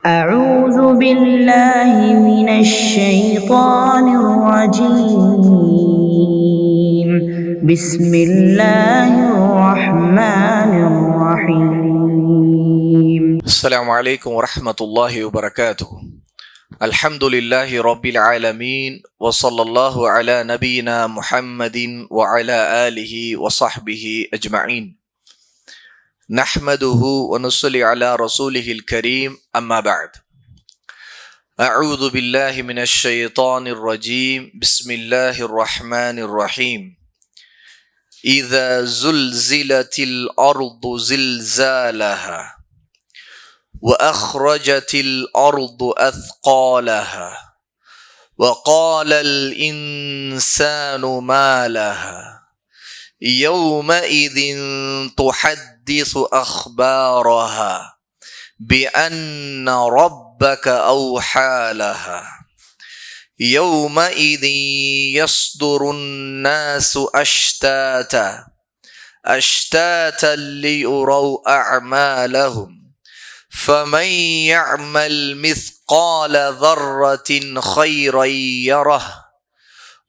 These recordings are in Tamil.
أعوذ بالله من الشيطان الرجيم بسم الله الرحمن الرحيم السلام عليكم ورحمة الله وبركاته. الحمد لله رب العالمين وصلى الله على نبينا محمد وعلى آله وصحبه أجمعين. نحمده ونصلي على رسوله الكريم أما بعد. أعوذ بالله من الشيطان الرجيم بسم الله الرحمن الرحيم. إذا زلزلت الأرض زلزالها وأخرجت الأرض أثقالها وقال الإنسان ما لها يومئذ تحدث أخبارها بأن ربك أوحى لها يومئذ يصدر الناس أشتاتا ليروا أعمالهم فمن يعمل مثقال ذرة خيرا يره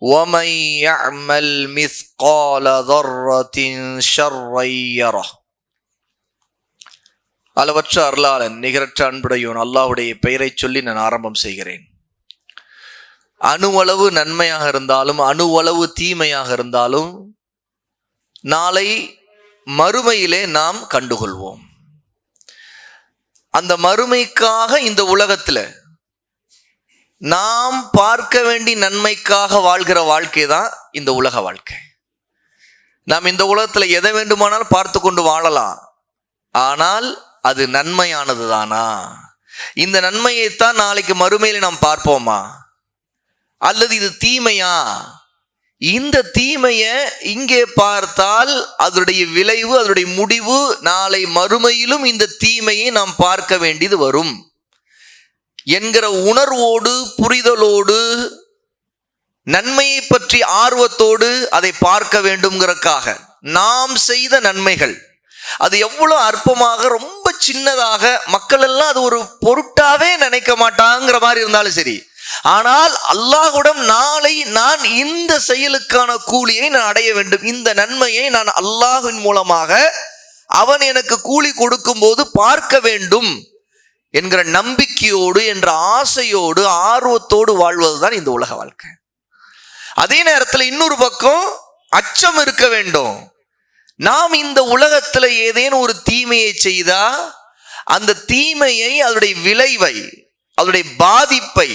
ومن يعمل مثقال ذرة شرا يره. அளவற்ற அருளாளன் நிகரற்ற அன்புடையோன் அல்லாஹ்வுடைய பெயரை சொல்லி நான் ஆரம்பம் செய்கிறேன். அணுவளவு நன்மையாக இருந்தாலும் அணுவளவு தீமையாக இருந்தாலும் நாளை மறுமையிலே நாம் கண்டுகொள்வோம். அந்த மறுமைக்காக இந்த உலகத்தில் நாம் பார்க்க வேண்டிய நன்மைக்காக வாழ்கிற வாழ்க்கை தான் இந்த உலக வாழ்க்கை. நாம் இந்த உலகத்தில் எதை வேண்டுமானாலும் பார்த்து கொண்டு வாழலாம், ஆனால் அது நன்மையானது தானா? இந்த நன்மையைத்தான் நாளைக்கு மறுமையில் நாம் பார்ப்போமா, அல்லது இது தீமையா? இந்த தீமையை இங்கே பார்த்தால் அதனுடைய விளைவு, அதனுடைய முடிவு நாளை மறுமையிலும் இந்த தீமையை நாம் பார்க்க வேண்டியது வரும் என்கிற உணர்வோடு, புரிதலோடு, நன்மையை பற்றி ஆர்வத்தோடு அதை பார்க்க வேண்டும்ங்கிறக்காக நாம் செய்த நன்மைகள் அது எவ்வளவு அற்பமாக, ரொம்ப சின்னதாக, மக்கள் எல்லாம் அது ஒரு பொருட்டாவே நினைக்க மாட்டாங்கிற மாதிரி இருந்தாலும் சரி, ஆனால் அல்லாஹ்விடம் நாளை நான் இந்த செயலுக்கான கூலியை நான் அடைய வேண்டும், இந்த நன்மையை நான் அல்லாஹ்வின் மூலமாக அவன் எனக்கு கூலி கொடுக்கும் போது பார்க்க வேண்டும் என்கிற நம்பிக்கையோடு, என்ற ஆசையோடு, ஆர்வத்தோடு வாழ்வதுதான் இந்த உலக வாழ்க்கை. அதே நேரத்தில் இன்னொரு பக்கம் அச்சம் இருக்க வேண்டும். நாம் இந்த உலகத்துல ஏதேனும் ஒரு தீமையை செய்தா அந்த தீமையை, அதனுடைய விளைவை, அதனுடைய பாதிப்பை,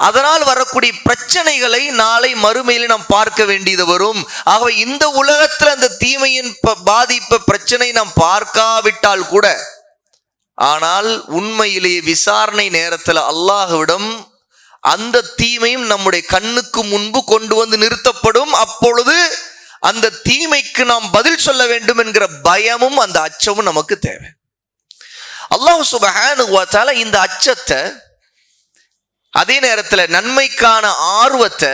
அதனால் வரக்கூடிய பிரச்சனைகளை நாளை மறுமையில் நாம் பார்க்க வேண்டியது வரும். ஆகவே இந்த உலகத்தில் அந்த தீமையின் பாதிப்பு, பிரச்சனை நாம் பார்க்காவிட்டால் கூட, ஆனால் உண்மையிலேயே விசாரணை நேரத்தில் அல்லாஹ்விடம் அந்த தீமையும் நம்முடைய கண்ணுக்கு முன்பு கொண்டு வந்து நிறுத்தப்படும். அப்பொழுது அந்த தீமைக்கு நாம் பதில் சொல்ல வேண்டும் என்கிற பயமும் அந்த அச்சமும் நமக்கு தேவை. அல்லாஹ் சுப்ஹானஹு வ தஆலா இந்த அச்சத்தை, அதே நேரத்தில் நன்மைக்கான ஆர்வத்தை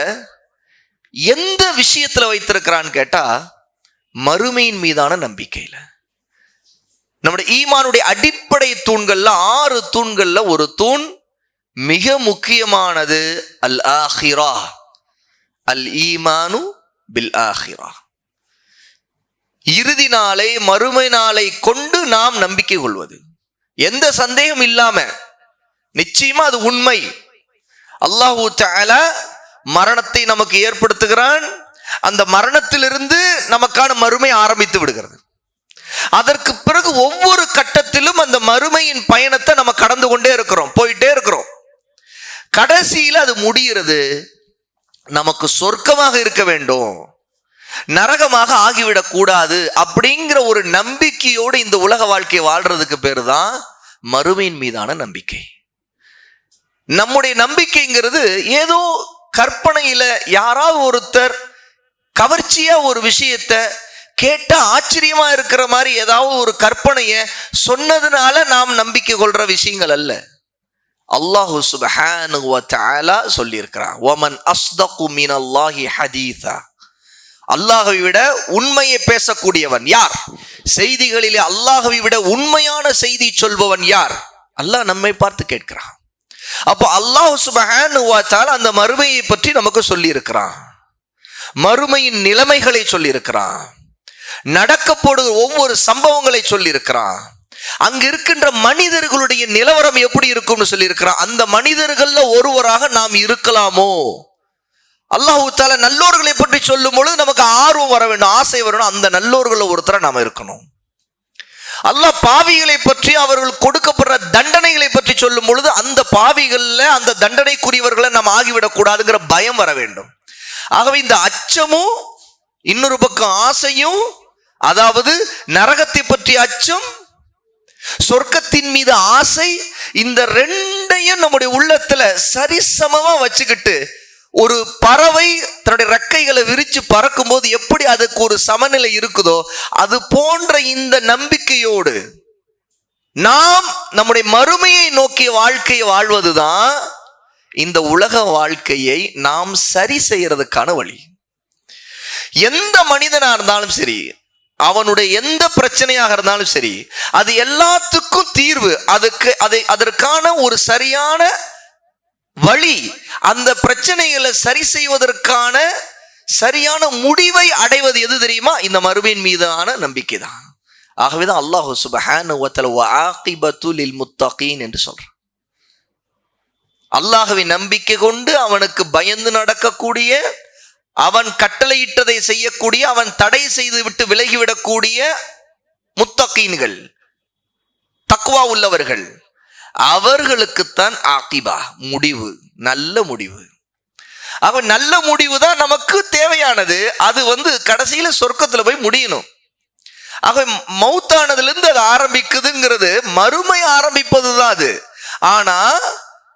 எந்த விஷயத்துல வைத்திருக்கிறான்னு கேட்டா, மறுமையின் மீதான நம்பிக்கையில. நம்முடைய ஈமானுடைய அடிப்படை தூண்கள்ல 6 தூண்கள்ல ஒரு தூண் மிக முக்கியமானது அல் ஆஹிரா, அல் ஈமானு பில் ஆஹிரா. இறுதி நாளை, மறுமை நாளை கொண்டு நாம் நம்பிக்கை கொள்வது, எந்த சந்தேகம் இல்லாம நிச்சயமா அது உண்மை. அல்லாஹு தஆலா மரணத்தை நமக்கு ஏற்படுத்துகிறான். அந்த மரணத்திலிருந்து நமக்கான மறுமை ஆரம்பித்து விடுகிறது. அதற்கு பிறகு ஒவ்வொரு கட்டத்திலும் அந்த மறுமையின் பயணத்தை நம்ம கடந்து கொண்டே இருக்கிறோம், போயிட்டே இருக்கிறோம். கடைசியில் அது முடிகிறது. நமக்கு சொர்க்கமாக இருக்க வேண்டும், நரகமாக ஆகிவிடக் கூடாது அப்படிங்கிற ஒரு நம்பிக்கையோடு இந்த உலக வாழ்க்கையை வாழ்றதுக்கு பேரு தான் மறுமையின் மீதான நம்பிக்கை. நம்முடைய நம்பிக்கைங்கிறது ஏதோ கற்பனையில யாராவது ஒருத்தர் கவர்ச்சியா ஒரு விஷயத்தை கேட்டா ஆச்சரியமா இருக்கிற மாதிரி ஏதாவது ஒரு கற்பனைய சொன்னதுனால நாம் நம்பிக்கை கொள்ற விஷயங்கள் அல்ல. அல்லாஹு சுப்ஹானஹு வ தஆலா சொல்லி இருக்கிறான், வமன் அஸ்தகு மினல்லாஹி ஹதீஸா. அல்லாஹ்வை விட உண்மையை பேசக்கூடியவன் யார்? செய்திகளிலே அல்லாஹ்வை விட உண்மையான செய்தி சொல்பவன் யார்? அல்லாஹ் நம்மை பார்த்து கேட்கிறான். அப்போ அல்லாஹ் சுப்ஹானஹு வ தஆலா அந்த மறுமையை பற்றி நமக்கு சொல்லி இருக்கிறான். மறுமையின் நிலைமைகளை சொல்லி இருக்கிறான். நடக்கப்போடுகிற ஒவ்வொரு சம்பவங்களை சொல்லி இருக்கிறான். அங்க இருக்கின்ற மனிதர்களுடைய நிலவரம் எப்படி இருக்கும்னு சொல்லி இருக்கிறான். அந்த மனிதர்கள்ல ஒருவராக நாம் இருக்கலாமோ? அல்லாஹ் தஆலா நல்லோர்களை பற்றி சொல்லும் பொழுது நமக்கு ஆர்வம் வர வேண்டும், ஆசை வரணும். அந்த நல்லோர்கள ஒருத்தரை நாம இருக்கணும். அல்லாஹ் பாவிகளை பற்றி, அவர்கள் கொடுக்கப்படுற தண்டனைகளை பற்றி சொல்லும் பொழுது அந்த பாவிகள்ல அந்த தண்டனைக்குரியவர்களை நாம் ஆகிவிடக் கூடாதுங்கிற பயம் வர வேண்டும். ஆகவே இந்த அச்சமும் இன்னொரு பக்கம் ஆசையும், அதாவது நரகத்தை பற்றி அச்சம், சொர்க்கத்தின் மீது ஆசை, இந்த ரெண்டையும் நம்முடைய உள்ளத்துல சரிசமமா வச்சுக்கிட்டு ஒரு பறவை தன்னுடைய ரெக்கைகளை விரிச்சு பறக்கும் போது எப்படி அதுக்கு ஒரு சமநிலை இருக்குதோ அது போன்ற இந்த நம்பிக்கையோடு நாம் நம்முடைய மறுமையை நோக்கிய வாழ்க்கையை வாழ்வதுதான் இந்த உலக வாழ்க்கையை நாம் சரி செய்யறதுக்கான வழி. எந்த மனிதனா இருந்தாலும் சரி, அவனுடைய எந்த பிரச்சனையாக இருந்தாலும் சரி, அது எல்லாத்துக்கும் தீர்வு, அதற்கான ஒரு சரியான வழி, அந்த பிரச்சனைகளை சரி செய்வதற்கான சரியான முடிவை அடைவது எது தெரியுமா? இந்த மறுமையின் மீதான நம்பிக்கை தான். ஆகவேதான் அல்லாஹ் சுப்ஹானஹு வ தஆலா வஆகிபத்து லில் முத்தகீன் என்று சொல்றான். அல்லாஹ்வை நம்பிக்கை கொண்டு அவனுக்கு பயந்து நடக்கக்கூடிய, அவன் கட்டளையிட்டதை செய்யக்கூடிய, அவன் தடை செய்து விட்டு விலகிவிடக்கூடிய முத்தகீன்கள், தக்வா உள்ளவர்கள், அவர்களுக்குத்தான் ஆகிபா, முடிவு, நல்ல முடிவு. அவன் நல்ல முடிவு தான் நமக்கு தேவையானது. அது கடைசியில சொர்க்கத்துல போய் முடியணும். ஆக மௌத்தானதுல இருந்து அது ஆரம்பிக்குதுங்கிறது மறுமை ஆரம்பிப்பது தான் அது. ஆனா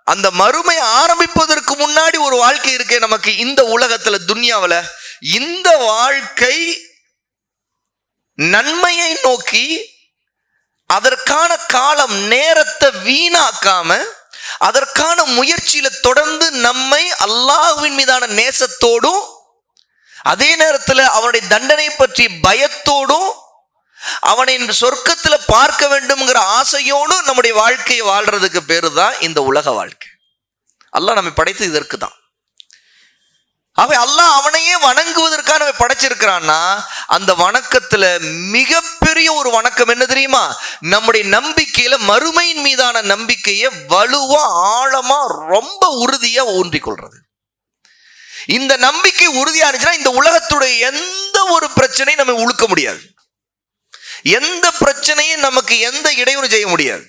அந்த மறுமை ஆரம்பிப்பதற்கு முன்னாடி ஒரு வாழ்க்கை இருக்கே நமக்கு இந்த உலகத்துல, துன்யாவுல. இந்த வாழ்க்கை நன்மையை நோக்கி அதற்கான காலம் நேரத்தை வீணாக்காம அதற்கான முயற்சியில தொடர்ந்து நம்மை அல்லாஹ்வின் மீதான நேசத்தோடும் அதே நேரத்தில் அவனுடைய தண்டனை பற்றி பயத்தோடும் அவனை சொர்க்கத்துல பார்க்க வேண்டும்ங்கிற ஆசையோடும் நம்முடைய வாழ்க்கையை வாழ்றதுக்கு பேரு தான் இந்த உலக வாழ்க்கை. அல்லாஹ் நம்மை படைத்து இதற்கு தான். ஆகவே அல்லாஹ் அவனையே வணங்குவதற்காக நம்ம படைச்சிருக்கிறான்னா அந்த வணக்கத்துல மிகப்பெரிய ஒரு வணக்கம் என்ன தெரியுமா? நம்முடைய நம்பிக்கையில மறுமையின் மீதான நம்பிக்கையை வலுவா, ஆழமா, ரொம்ப உறுதியா ஊன்றிக் கொள்றது. இந்த நம்பிக்கை உறுதியா இருந்துச்சுன்னா இந்த உலகத்துடைய எந்த ஒரு பிரச்சனையும் நம்ம உழுக்க முடியாது. எந்த பிரச்சனையும் நமக்கு எந்த இடையூறு செய்ய முடியாது.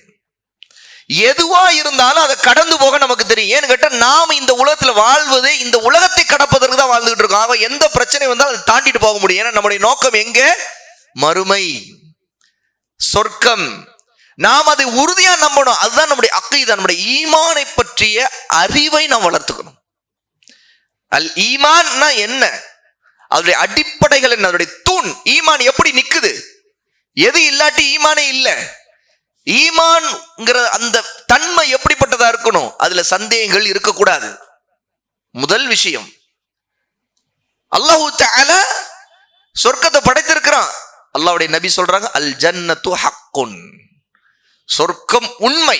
எதுவா இருந்தாலும் அதை கடந்து போக நமக்கு தெரியும். ஏன்னு கேட்டா நாம இந்த உலகத்துல வாழ்வதே இந்த உலகத்தை கடப்பதற்கு தான் வாழ்ந்துகிட்டு இருக்கோம். ஆக எந்த பிரச்சனை வந்தாலும் அதை தாண்டிட்டு போக முடியும். ஏன்னா நம்முடைய நோக்கம் எங்க? மறுமை, சொர்க்கம். நாம் அதை உறுதியா நம்பணும். அதுதான் நம்முடைய அக்கீதா, நம்முடைய ஈமானை பற்றிய அறிவை நாம் வளர்த்துக்கணும். அல் ஈமான்னா என்ன? அதனுடைய அடிப்படைகள் என்ன? அதனுடைய தூண். ஈமான் எப்படி நிக்குது? எது இல்லாட்டி ஈமானே இல்லை. ஈமான்ங்கிற அந்த தன்மை எப்படிப்பட்டதா இருக்கணும்? அதுல சந்தேகங்கள் இருக்கக்கூடாது. முதல் விஷயம், அல்லாஹ் தஆலா சொர்க்கத்தை படைத்திருக்கிறான். அல்லாஹ்வுடைய நபி சொல்றாங்க, அல் ஜன்னத்து ஹக்குன், சொர்க்கம் உண்மை,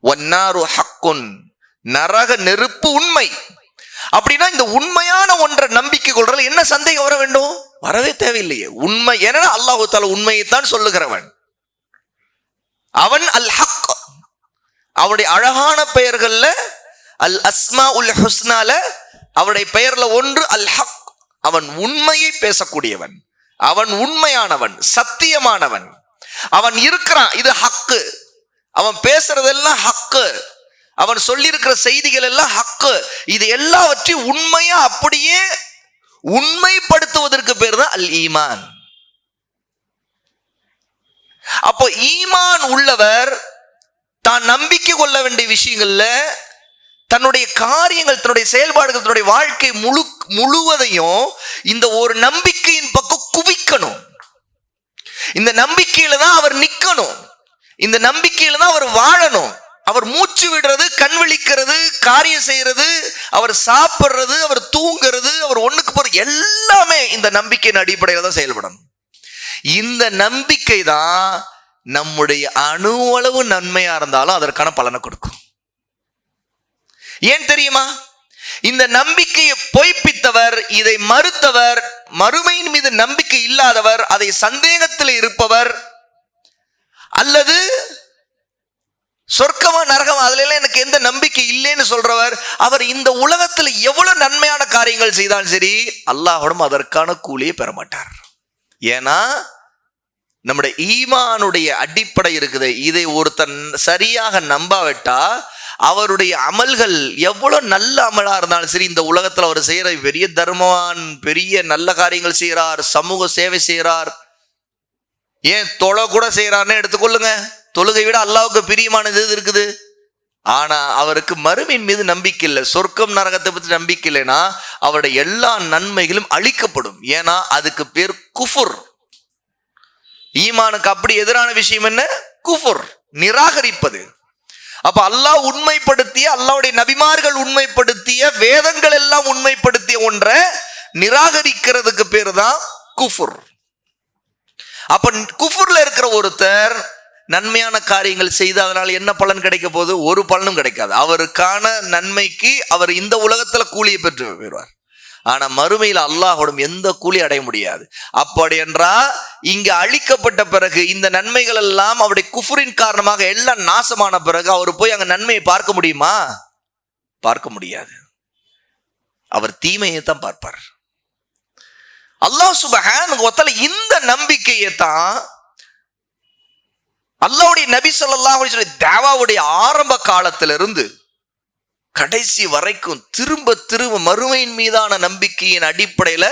வன்னாரு ஹக்குன், நரக நெருப்பு உண்மை. அப்படின்னா இந்த உண்மையான ஒன்றை நம்பிக்கை கொள்றதுல என்ன சந்தேகம் வர வேண்டும்? வரவே தேவையில்லையே. உண்மை, ஏன்னா அல்லாஹ் தஆலா உண்மையைத்தான் சொல்லுகிறவன். அவன் அல் ஹக். அவனுடைய அழகான பெயர்கள்ல அல் அஸ்மா உல் ஹுஸ்னால அவனுடைய பெயர்ல ஒன்று அல் ஹக். அவன் உண்மையை பேசக்கூடியவன், அவன் உண்மையானவன், சத்தியமானவன். அவன் இருக்கிறான், இது ஹக்கு. அவன் பேசுறதெல்லாம் ஹக்கு, அவன் சொல்லியிருக்கிற செய்திகள் எல்லாம் ஹக்கு. இது எல்லாவற்றையும் உண்மையா அப்படியே உண்மைப்படுத்துவதற்கு பேர் தான் அல் ஈமான். அப்போ ஈமான் உள்ளவர் தான் நம்பிக்கை கொள்ள வேண்டிய விஷயங்கள்ல தன்னுடைய காரியங்கள், தன்னுடைய செயல்பாடுகள், தன்னுடைய வாழ்க்கை முழுவதையும் இந்த ஒரு நம்பிக்கையின் பக்கம் குவிக்கணும். இந்த நம்பிக்கையில தான் அவர் நிக்கணும். இந்த நம்பிக்கையில தான் அவர் வாழணும். அவர் மூச்சு விடுறது, கண் விழிக்கிறது, காரியம் செய்யறது, அவர் சாப்பிடுறது, அவர் தூங்குறது, அவர் ஒண்ணுக்கு போறது எல்லாமே இந்த நம்பிக்கையின் அடிப்படையில தான் செயல்படணும். இந்த நம்பிக்கை தான் நம்முடைய அணுவளவு நன்மையா இருந்தாலும் அதற்கான பலனை கொடுக்கும். ஏன் தெரியுமா? இந்த நம்பிக்கையை பொய்ப்பித்தவர், இதை மறுத்தவர், மறுமையின் மீது நம்பிக்கை இல்லாதவர், அதை சந்தேகத்தில் இருப்பவர், அல்லது சொர்க்கமா நரகம் அதுல எல்லாம் எனக்கு எந்த நம்பிக்கை இல்லைன்னு சொல்றவர், அவர் இந்த உலகத்துல எவ்வளவு நன்மையான காரியங்கள் செய்தாலும் சரி அல்லாஹ்விடம் அதற்கான கூலியை பெற மாட்டார். ஏன்னா நம்முடைய ஈமானுடைய அடிப்படை இருக்குது. இதை ஒருத்தன் சரியாக நம்பாவிட்டா அவருடைய அமல்கள் எவ்வளவு நல்ல அமலா இருந்தாலும் சரி, இந்த உலகத்துல அவர் செய்யற பெரிய தர்மவான், பெரிய நல்ல காரியங்கள் செய்யறார், சமூக சேவை செய்யறார், ஏன் தொலை கூட செய்யறாருன்னு எடுத்துக்கொள்ளுங்க. தொழுகை விட அல்லாஹ்வுக்கு பிரியமானது எது இருக்குது? ஆனா அவருக்கு மறுமையின் மீது நம்பிக்கை இல்லை, சொர்க்கம் நரகத்தை பற்றி நம்பிக்கை இல்லைன்னா அவருடைய எல்லா நன்மைகளும் அழிக்கப்படும். ஏன்னா அதுக்கு பேர் குஃபுர். ஈமானுக்கு அப்படி எதிரான விஷயம் என்ன? குஃபுர், நிராகரிப்பது. அப்ப அல்லாஹ் உண்மைப்படுத்திய, அல்லாஹ்வுடைய நபிமார்கள் உண்மைப்படுத்திய, வேதங்கள் எல்லாம் உண்மைப்படுத்திய ஒன்றை நிராகரிக்கிறதுக்கு பேரு தான் குஃபுர். அப்ப குஃபுர்ல இருக்கிற ஒருத்தர் நன்மையான காரியங்கள் செய்து அதனால என்ன பலன் கிடைக்க போகுது? ஒரு பலனும் கிடைக்காது. அவருக்கான நன்மைக்கு அவர் இந்த உலகத்துல கூலியை பெற்று போயிடுவார். ஆனா மறுமையில் அல்லாஹ்விடம் எந்த கூலி அடைய முடியாது. அப்படி என்றால் இங்க அழிக்கப்பட்ட பிறகு இந்த நன்மைகள் எல்லாம் அவருடைய குஃபுரின் காரணமாக எல்லாம் நாசமான பிறகு அவர் போய் அங்க நன்மையை பார்க்க முடியுமா? பார்க்க முடியாது. அவர் தீமையை தான் பார்ப்பார். அல்லாஹ் சுப்ஹானஹு வ தஆலா இந்த நம்பிக்கையை தான் அல்லாஹ்வுடைய நபி ஸல்லல்லாஹு அலைஹி வஸல்லம் தாவாவுடைய ஆரம்ப காலத்திலிருந்து கடைசி வரைக்கும் திரும்ப திரும்ப மறுமையின் மீதான நம்பிக்கையின் அடிப்படையில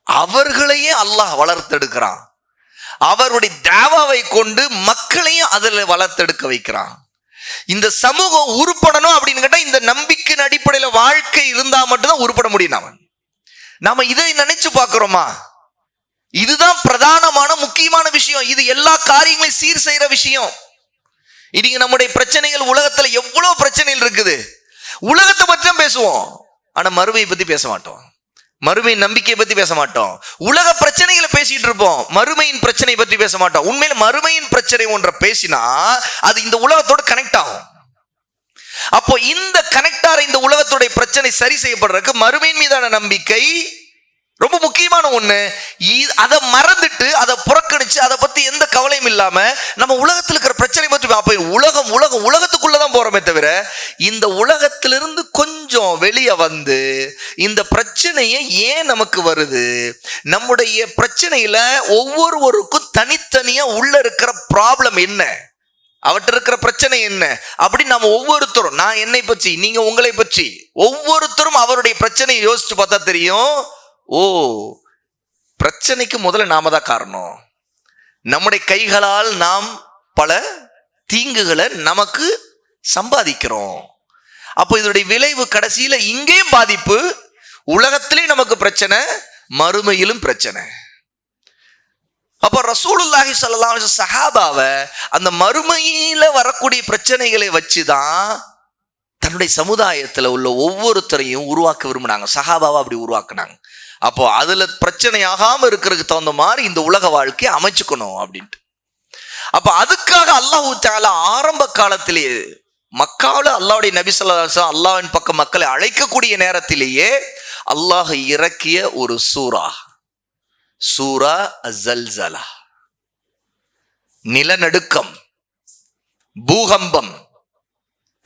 அவர்களையே அல்லாஹ் வளர்த்தெடுக்கிறான். அவருடைய தாவாவை கொண்டு மக்களையும் அதில் வளர்த்தெடுக்க வைக்கிறான். இந்த சமூகம் உருப்படணும் அப்படின்னு கேட்டா இந்த நம்பிக்கையின் அடிப்படையில வாழ்க்கை இருந்தா மட்டும்தான் உருப்பட முடியும். நாம இதை நினைச்சு பார்க்கிறோமா? இதுதான் பிரதானமான முக்கியமான விஷயம். இது எல்லா காரியங்களையும் சீர் செய்யற விஷயம். இன்னைக்கு நம்முடைய பிரச்சனைகள், உலகத்துல எவ்வளவு பிரச்சனைகள் இருக்குது, உலகத்தை பற்றி தான் பேசுவோம். ஆனா மறுமையை பத்தி பேச மாட்டோம், மறுமையின் நம்பிக்கையை பத்தி பேச மாட்டோம். உலக பிரச்சனைகளை பேசிட்டு இருப்போம், மறுமையின் பிரச்சனை பற்றி பேச மாட்டோம். உண்மையில மறுமையின் பிரச்சனை ஒன்றை பேசினா அது இந்த உலகத்தோடு கனெக்ட் ஆகும். அப்போ இந்த கனெக்டார இந்த உலகத்துடைய பிரச்சனை சரி செய்யப்படுறதுக்கு மறுமையின் மீதான நம்பிக்கை ரொம்ப முக்கியமான ஒண்ணு. அதை மறந்துட்டு, அதை புறக்கணிச்சு, அதை பத்தி எந்த கவலையும் இல்லாம நம்ம உலகத்தில் இருக்கிற பிரச்சனை பற்றி உலகத்துக்குள்ளதான் போறோமே தவிர இந்த உலகத்திலிருந்து கொஞ்சம் வெளியே வந்து இந்த பிரச்சனையை ஏன் நமக்கு வருது, நம்முடைய பிரச்சனையில ஒவ்வொருவருக்கும் தனித்தனியா உள்ள இருக்கிற ப்ராப்ளம் என்ன, அவற்றை இருக்கிற பிரச்சனை என்ன அப்படி நம்ம ஒவ்வொருத்தரும், நான் என்னை பற்றி, நீங்க உங்களை பற்றி, ஒவ்வொருத்தரும் அவருடைய பிரச்சனையை யோசிச்சு பார்த்தா தெரியும். ஓ, பிரச்சனைக்கு முதல்ல நாம தான் காரணம். நம்முடைய கைகளால் நாம் பல தீங்குகளை நமக்கு சம்பாதிக்கிறோம். அப்போ இதனுடைய விளைவு கடைசியில இங்கேயும் பாதிப்பு, உலகத்திலே நமக்கு பிரச்சனை, மறுமையிலும் பிரச்சனை. அப்போ ரசூலுல்லாஹி ஸல்லல்லாஹு அலைஹி வஸல்லம் சஹாபாவை அந்த மறுமையில வரக்கூடிய பிரச்சனைகளை வச்சுதான் தன்னுடைய சமுதாயத்துல உள்ள ஒவ்வொருத்தரையும் உருவாக்க விரும்பினாங்க. சஹாபாவை அப்படி உருவாக்குனாங்க. அப்போ அதுல பிரச்சனை ஆகாம இருக்கிறதுக்கு தகுந்த மாதிரி இந்த உலக வாழ்க்கையை அமைச்சுக்கணும் அப்படின்ட்டு. அப்ப அதுக்காக அல்லாஹ் தஆலா ஆரம்ப காலத்திலேயே மக்கால அல்லாஹ்வுடைய நபி ஸல்லல்லாஹு அலைஹி வஸல்லம் அல்லாஹ்வின் பக்கம் மக்களை அழைக்கக்கூடிய நேரத்திலேயே அல்லாஹ் இறக்கிய ஒரு சூரா அஸ்ஸல்ஸலா, நிலநடுக்கம், பூகம்பம்,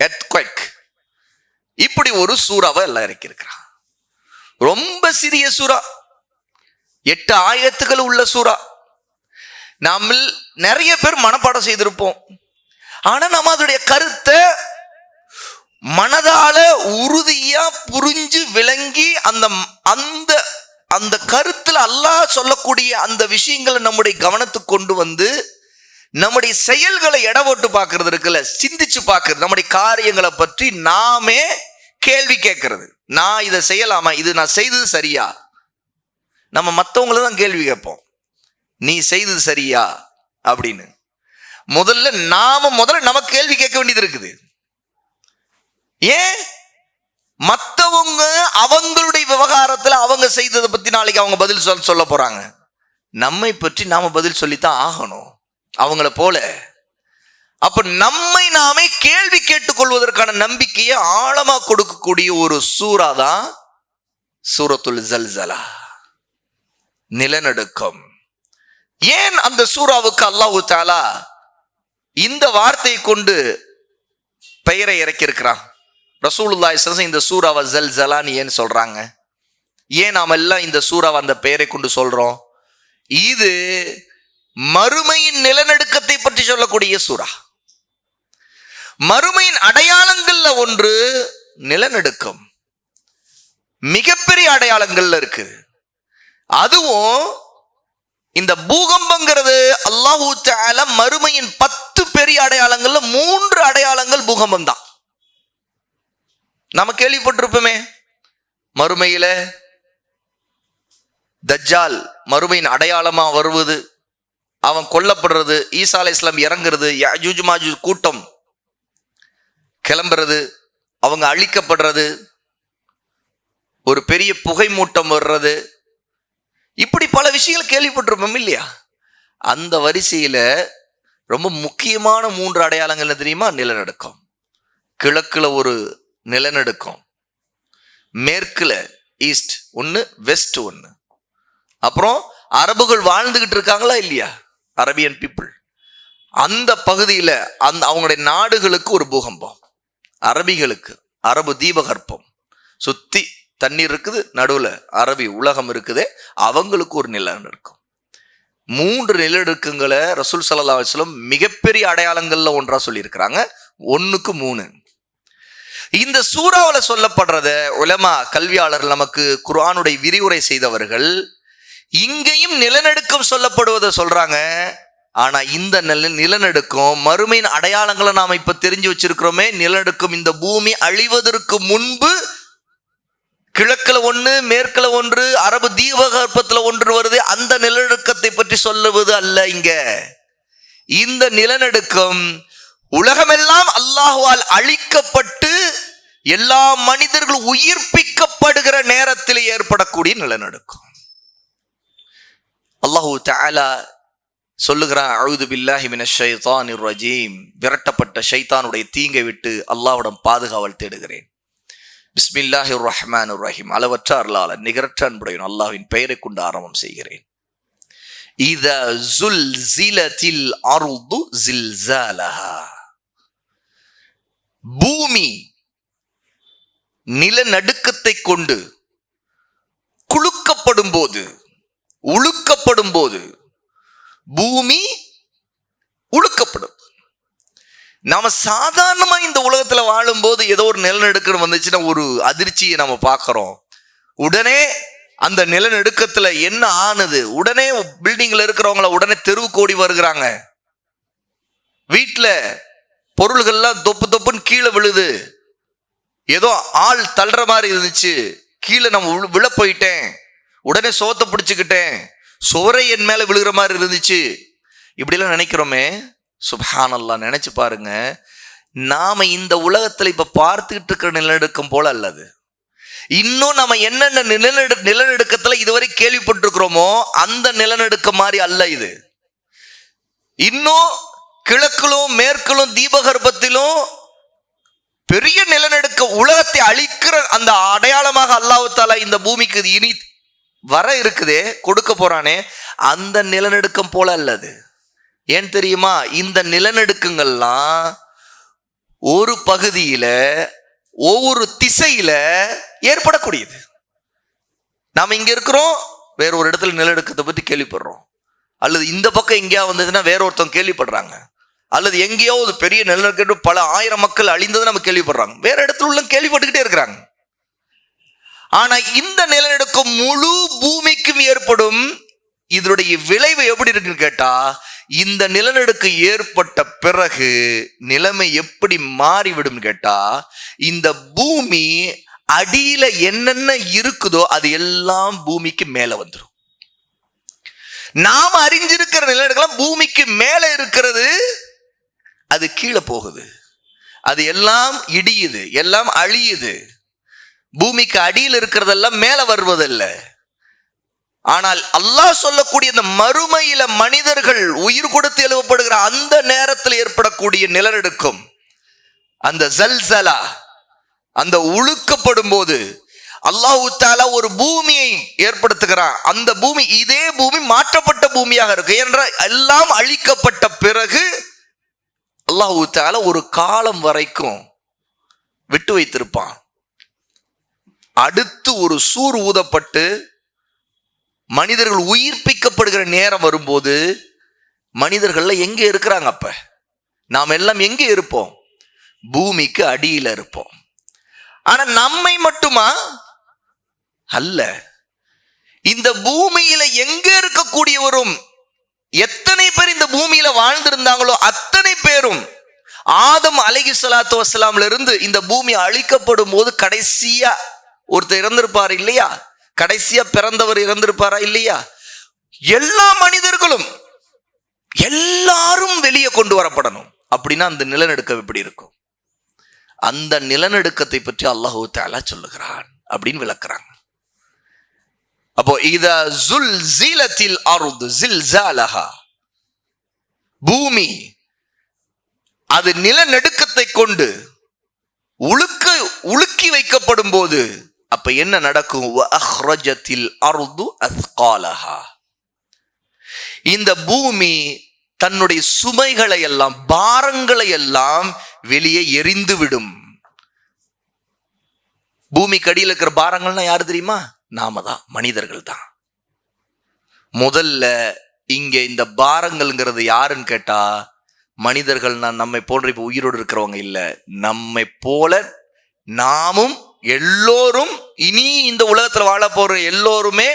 எர்த்குவேக், இப்படி ஒரு சூறாவை எல்லாம் இறக்கி இருக்கிறான். ரொம்ப சிறிய சூறா, 8 ஆயத்துக்கள் உள்ள சூறா. நாம நிறைய பேர் மனப்பாடம் செய்திருப்போம். ஆனா நம்ம அதோடைய கருத்தை மனதால உறுதியா புரிஞ்சு விளங்கி அந்த அந்த கருத்துல அல்லாஹ் சொல்லக்கூடிய அந்த விஷயங்களை நம்முடைய கவனத்துக்கு கொண்டு வந்து நம்முடைய செயல்களை எடை போட்டு பார்க்கறது இருக்குல்ல, சிந்திச்சு பார்க்கறது, நம்முடைய காரியங்களை பற்றி நாமே கேள்வி கேட்கறது. நான் இதை செய்யலாமா, இது நான் செய்தது சரியா? நம்ம மற்றவங்கள தான் கேள்வி கேட்போம், நீ செய்தது சரியா அப்படின்னு. முதல்ல நமக்கு கேள்வி கேட்க வேண்டியது இருக்குது. ஏன்? மற்றவங்க அவங்களுடைய விவகாரத்துல அவங்க செய்ததை பத்தி நாளைக்கு அவங்க பதில் சொல்ல போறாங்க. நம்மை பற்றி நாம பதில் சொல்லித்தான் ஆகணும் அவங்கள போல. அப்ப நம்மை நாமே கேள்வி கேட்டுக்கொள்வதற்கான நம்பிக்கையை ஆழமா கொடுக்கக்கூடிய ஒரு சூரா தான் சூரத்துல் ஜல்சலா, நிலநடுக்கம். ஏன் அந்த சூராவுக்கு அல்லாஹு தஆலா இந்த வார்த்தையை கொண்டு பெயரை இறக்கியிருக்கிறான்? ரசூலுல்லாஹி ஸல்லல்லாஹு அலைஹி வஸல்லம் இந்த சூராவை ஜல்சலான்னு ஏன் சொல்றாங்க? ஏன் நாம எல்லாம் இந்த சூராவை அந்த பெயரை கொண்டு சொல்றோம்? இது மறுமையின் நிலநடுக்கத்தை பற்றி சொல்லக்கூடிய சூரா. மறுமையின் அடையாளங்கள்ல ஒன்று நிலநடுக்கம். மிகப்பெரிய அடையாளங்கள்ல இருக்கு. அதுவும் இந்த பூகம்பங்கிறது அல்லாஹு தஆலா மறுமையின் 10 பெரிய அடையாளங்கள்ல 3 அடையாளங்கள் பூகம்பம் தான். நம்ம கேள்விப்பட்டிருப்போமே, மறுமையில தஜ்ஜால் மறுமையின் அடையாளமா வருவது, அவன் கொல்லப்படுறது, ஈசா அலைஹிஸ்ஸலாம் இறங்குறது, யாஜூஜ் மாஜூஜ் கூட்டம் கிளம்புறது, அவங்க அழிக்கப்படுறது, ஒரு பெரிய புகை மூட்டம் வர்றது, இப்படி பல விஷயங்கள் கேள்விப்பட்டிருப்போம் இல்லையா? அந்த வரிசையில ரொம்ப முக்கியமான 3 அடையாளங்கள் தெரியுமா? நிலநடுக்கம். கிழக்குல ஒரு நிலநடுக்கம், மேற்குல ஈஸ்ட் ஒன்று, வெஸ்ட் ஒன்று. அப்புறம் அரபுகள் வாழ்ந்துகிட்டு இருக்காங்களா இல்லையா, அரபியன் பீப்புள், அந்த பகுதியில் அவங்களுடைய நாடுகளுக்கு ஒரு பூகம்பம், அரபிகளுக்கு அரபு தீபகற்பம் சுத்தி தண்ணீர் இருக்குது, நடுவில் அரபி உலகம் இருக்குது, அவங்களுக்கு ஒரு நிலநடுக்கம். 3 நிலநடுக்கங்களை ரசூல் ஸல்லல்லாஹு அலைஹி வஸல்லம் மிகப்பெரிய அடையாளங்கள்ல ஒன்றா சொல்லியிருக்கிறாங்க. 1க்கு 3. இந்த சூறாவில் சொல்லப்படுறத உலமா கல்வியாளர் நமக்கு குர்ஆனுடைய விரிவுரை செய்தவர்கள் இங்கேயும் நிலநடுக்கம் சொல்லப்படுவதை சொல்றாங்க. ஆனா இந்த நிலநடுக்கம் மறுமையின் அடையாளங்களை நாம இப்ப தெரிஞ்சு வச்சிருக்கிறோமே, நிலநடுக்கம் இந்த பூமி அழிவதற்கு முன்பு கிழக்குல 1, மேற்குல 1, அரபு தீபகற்பத்துல 1 வருது. அந்த நிலநடுக்கத்தை பற்றி சொல்லுவது அல்ல இங்க. இந்த நிலநடுக்கம் உலகமெல்லாம் அல்லாஹ்வால் அழிக்கப்பட்டு எல்லா மனிதர்களும் உயிர்ப்பிக்கப்படுகிற நேரத்தில் ஏற்படக்கூடிய நிலநடுக்கம். அல்லாஹு தஆலா சொல்லுகிறான், அஊது பில்லாஹி மினஷ் ஷைத்தானிர் ரஜீம், விரட்டப்பட்ட ஷைத்தானுடைய தீங்கை விட்டு அல்லாஹ்விடம் பாதுகாவல் தேடுகிறேன். பிஸ்மில்லாஹிர் ரஹ்மானிர் ரஹீம், அளவற்ற அருளாளன் நிகரற்ற அன்புடையவன் அல்லாஹ்வின் பெயரை கொண்டு ஆரம்பம் செய்கிறேன். இதா ஸுல்ஸிலத்தில் அர்து ஸில்ஸாலஹா, பூமி நிலநடுக்கத்தை கொண்டு குலுக்கப்படும் போது, உழுக்கப்படும் போது, பூமி உழுக்கப்படும். நாம சாதாரணமா இந்த உலகத்துல வாழும் போது ஏதோ ஒரு நிலநடுக்கம் வந்துச்சுன்னா ஒரு அதிர்ச்சியை நம்ம பார்க்கிறோம். உடனே அந்த நிலநடுக்கத்துல என்ன ஆனது, உடனே பில்டிங்ல இருக்கிறவங்கள உடனே தெருவுக்கு ஓடி வருகிறாங்க. வீட்டுல பொருள்கள்லாம் தொப்பு தொப்புன்னு கீழே விழுது, ஏதோ ஆள் தள்ளுற மாதிரி இருந்துச்சு, கீழே நம்ம விழ போயிட்டேன், உடனே சோத்தை பிடிச்சுக்கிட்டேன், சோரை என் மேல விழுகிற மாதிரி இருந்துச்சு, இப்படிலாம் நினைக்கிறோமே. சுப்ஹானல்லாஹ், நினைச்சு பாருங்க, நாம இந்த உலகத்துல இப்ப பார்த்துக்கிட்டு இருக்கிற நிலநடுக்கம் போல அல்லது. இன்னும் நம்ம என்னென்ன நிலநடுக்கத்துல இதுவரை கேள்விப்பட்டிருக்கிறோமோ அந்த நிலநடுக்கம் மாதிரி அல்ல இது. இன்னும் கிழக்கிலும் மேற்கிலும் தீபகற்பத்திலும் பெரிய நிலநடுக்க உலகத்தை அழிக்கிற அந்த அடையாளமாக அல்லாஹ் தஆலா இந்த பூமிக்கு இனி வர இருக்குதே, கொடுக்க போறானே, அந்த நிலநடுக்கம் போல அல்லது. ஏன் தெரியுமா? இந்த நிலநடுக்கங்கள்லாம் ஒரு பகுதியில ஒவ்வொரு திசையில ஏற்படக்கூடியது. நாம இங்க இருக்கிறோம், வேற ஒரு இடத்துல நிலநடுக்கத்தை பத்தி கேள்விப்படுறோம், அல்லது இந்த பக்கம் எங்கேயா வந்ததுன்னா வேற ஒருத்தவங்க கேள்விப்படுறாங்க, அல்லது எங்கேயோ ஒரு பெரிய நிலநடுக்கம் பல ஆயிரம் மக்கள் அழிந்தது நம்ம கேள்விப்படுறாங்க, வேற இடத்துல உள்ள கேள்விப்பட்டுக்கிட்டே இருக்கிறாங்க. ஆனா இந்த நிலநடுக்கம் முழு பூமிக்கும் ஏற்படும். இதனுடைய விளைவு எப்படி இருக்குன்னு கேட்டா, இந்த நிலநடுக்கம் ஏற்பட்ட பிறகு நிலைமை எப்படி மாறிவிடும் கேட்டா, இந்த பூமி அடியில என்னென்ன இருக்குதோ அது எல்லாம் பூமிக்கு மேல வந்துடும். நாம அறிஞ்சிருக்கிற நிலநடுக்கம் பூமிக்கு மேல இருக்கிறது, அது கீழே போகுது, அது எல்லாம் இடியுது, எல்லாம் அழியுது. பூமிக்கு அடியில் இருக்கிறதெல்லாம் மேல வருவதில்லை. ஆனால் அல்லாஹ் சொல்லக்கூடிய இந்த மறுமையில மனிதர்கள் உயிர் கொடுத்து எழுப்பப்படுகிற அந்த நேரத்தில் ஏற்படக்கூடிய நிலநடுக்கம், அந்த ஜல்சலா, அந்த உழுக்கப்படும் போது அல்லாஹ் தஆலா ஒரு பூமியை ஏற்படுத்துகிறான். அந்த பூமி இதே பூமி மாற்றப்பட்ட பூமியாக இருக்கு. என்ற எல்லாம் அழிக்கப்பட்ட பிறகு அல்லாஹ் தஆலா ஒரு காலம் வரைக்கும் விட்டு வைத்திருப்பான். அடுத்து ஒரு சூர் ஊதப்பட்டு மனிதர்கள் உயிர்ப்பிக்கப்படுகிற நேரம் வரும்போது மனிதர்கள்ல எங்க இருக்கிறாங்க? அப்ப நாம் எல்லாம் எங்கே இருப்போம்? பூமிக்கு அடியில இருப்போம். ஆனா நம்மை மட்டுமா? அல்ல. இந்த பூமியில எங்க இருக்கக்கூடியவரும் எத்தனை பேர் இந்த பூமியில வாழ்ந்திருந்தாங்களோ அத்தனை பேரும் ஆதம் அலைஹிஸ்ஸலாத்து வஸ்ஸலாம்ல இருந்து இந்த பூமி அழிக்கப்படும் போது கடைசியா ஒருத்தர் இறந்திருப்பார் இல்லையா? கடைசியா பிறந்தவர் இறந்திருப்பாரா இல்லையா? எல்லா மனிதர்களும் எல்லாரும் வெளியே கொண்டு வரப்படணும். அப்படின்னா அந்த நிலநடுக்கம் எப்படி இருக்கும்? அந்த நிலநடுக்கத்தை பற்றி அல்லாஹ் தஆலா சொல்லுகிறான் அப்படின்னு விளக்குறாங்க. அப்போ இதா ஸுல்ஸிலத்தில் அர்து ஸில்ஸாலஹா, பூமி அது நிலநடுக்கத்தை கொண்டு உலுக்கி வைக்கப்படும் போது அப்ப என்ன நடக்கும்? வஅஹ்ரஜத்தில் அர்து அஸ்காலஹா, இந்த பூமி தன்னுடைய சுமைகளை எல்லாம், பாரங்களை எல்லாம் வெளியே எரிந்து விடும். பூமிக்கு அடியில் இருக்கிற பாரங்கள்னா யாரு தெரியுமா? நாம தான், மனிதர்கள் தான். முதல்ல இங்க இந்த பாரங்கள்ங்கிறது யாருன்னு கேட்டா மனிதர்கள். நம்மை போன்ற இப்ப உயிரோடு இருக்கிறவங்க இல்ல, நம்மை போல நாமும் எல்லோரும் இனி இந்த உலகத்துல வாழ போற எல்லோருமே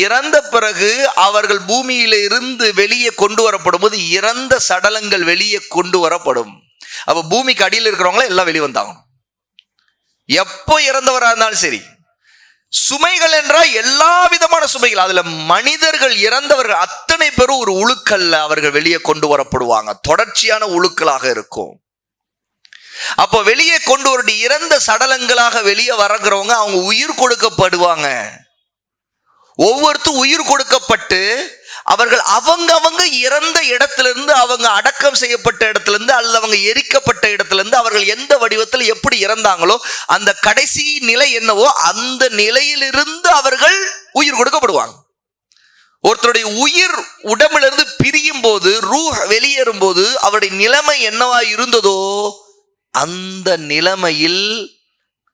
இறந்த பிறகு அவர்கள் பூமியில இருந்து வெளியே கொண்டு வரப்படும் போது இறந்த சடலங்கள் வெளியே கொண்டு வரப்படும். அப்ப பூமிக்கு அடியில் இருக்கிறவங்கள எல்லாம் வெளியே வந்தாகணும். எப்போ இறந்தவரா இருந்தாலும் சரி. சுமைகள் என்றால் எல்லா விதமான சுமைகள், அதுல மனிதர்கள் இறந்தவர்கள் அத்தனை பேரும் ஒரு உழுக்கல்ல அவர்கள் வெளியே கொண்டு வரப்படுவாங்க. தொடர்ச்சியான உழுக்கலாக இருக்கும். அப்போ வெளியே கொண்டு வர இறந்த சடலங்களாக வெளியே வரகிறவங்க அவங்க உயிர் கொடுக்கப்படுவாங்க. ஒவ்வொருத்தரும் உயிர் கொடுக்கப்பட்டு அவர்கள் அவங்க இறந்த இடத்திலிருந்து, அவங்க அடக்கம் செய்யப்பட்ட இடத்திலிருந்து அல்லது அவங்க எரிக்கப்பட்ட இடத்திலிருந்து அவர்கள் எந்த வடிவத்தில் எப்படி இறந்தாங்களோ அந்த கடைசி நிலை என்னவோ அந்த நிலையிலிருந்து அவர்கள் உயிர் கொடுக்கப்படுவாங்க. ஒருத்தருடைய உயிர் உடம்பிலிருந்து பிரியும் போது, ரூஹ் வெளியேறும் போது அவருடைய நிலைமை என்னவா இருந்ததோ அந்த நிலைமையில்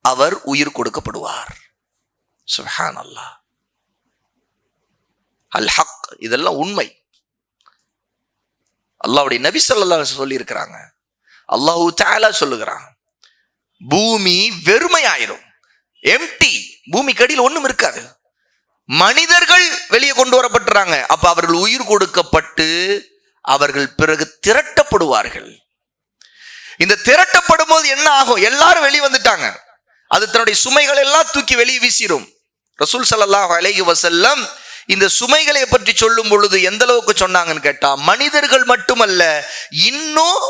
அவர் உயிர் கொடுக்கப்படுவார். சுப்ஹானல்லாஹ், அல் ஹக், இதெல்லாம் உண்மை. அல்லாஹ்வுடைய நபி ஸல்லல்லாஹு அலைஹி வஸல்லம் சொல்லி இருக்கிறாங்க. அல்லாஹ் தஆலா சொல்லுகிறான், பூமி வெறுமையாயிரும், எம்டி, பூமிக்கு அடியில் ஒண்ணும் இருக்காது. மனிதர்கள் வெளியே கொண்டு வரப்பட்டுறாங்க. அப்ப அவர்கள் உயிர் கொடுக்கப்பட்டு அவர்கள் பிறகு திரட்டப்படுவார்கள். இந்த திரட்டப்படும் போது என்ன ஆகும்? எல்லாரும் வெளியே வந்துட்டாங்க. அது தன்னுடைய சுமைகள் எல்லாம் தூக்கி வெளியே வீசிடும். ரசூல் ஸல்லல்லாஹு அலைஹி வஸல்லம் இந்த சுமைகளை பற்றி சொல்லும் பொழுது எந்த அளவுக்கு சொன்னாங்கன்னு கேட்டா, மனிதர்கள் மட்டுமல்ல, இன்னும்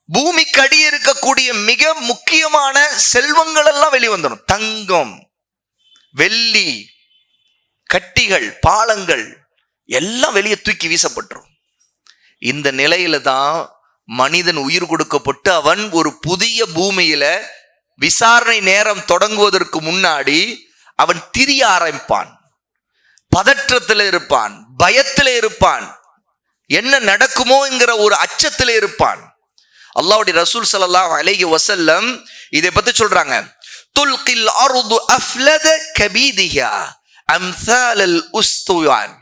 பூமிக்கு அடி இருக்கக்கூடிய மிக முக்கியமான செல்வங்கள் எல்லாம் வெளிவந்துடும். தங்கம், வெள்ளி, கட்டிகள், பாலங்கள் எல்லாம் வெளியே தூக்கி வீசப்பட்டுரும். இந்த நிலையில தான் மனிதன் உயிர் கொடுக்கப்பட்டு அவன் ஒரு புதிய பூமியில விசாரணை நேரம் தொடங்குவதற்கு முன்னாடி அவன் திரிய ஆரம்பிப்பான். பதற்றத்தில் இருப்பான், பயத்தில் இருப்பான், என்ன நடக்குமோ என்கிற ஒரு அச்சத்தில் இருப்பான். அல்லாஹ்வுடைய ரசூல் ஸல்லல்லாஹு அலைஹி வஸல்லம் இதை பத்தி சொல்றாங்க. துல்கில் அர்து அஃலத கபீதிஹா அம்சாலல் உஸ்துவான்.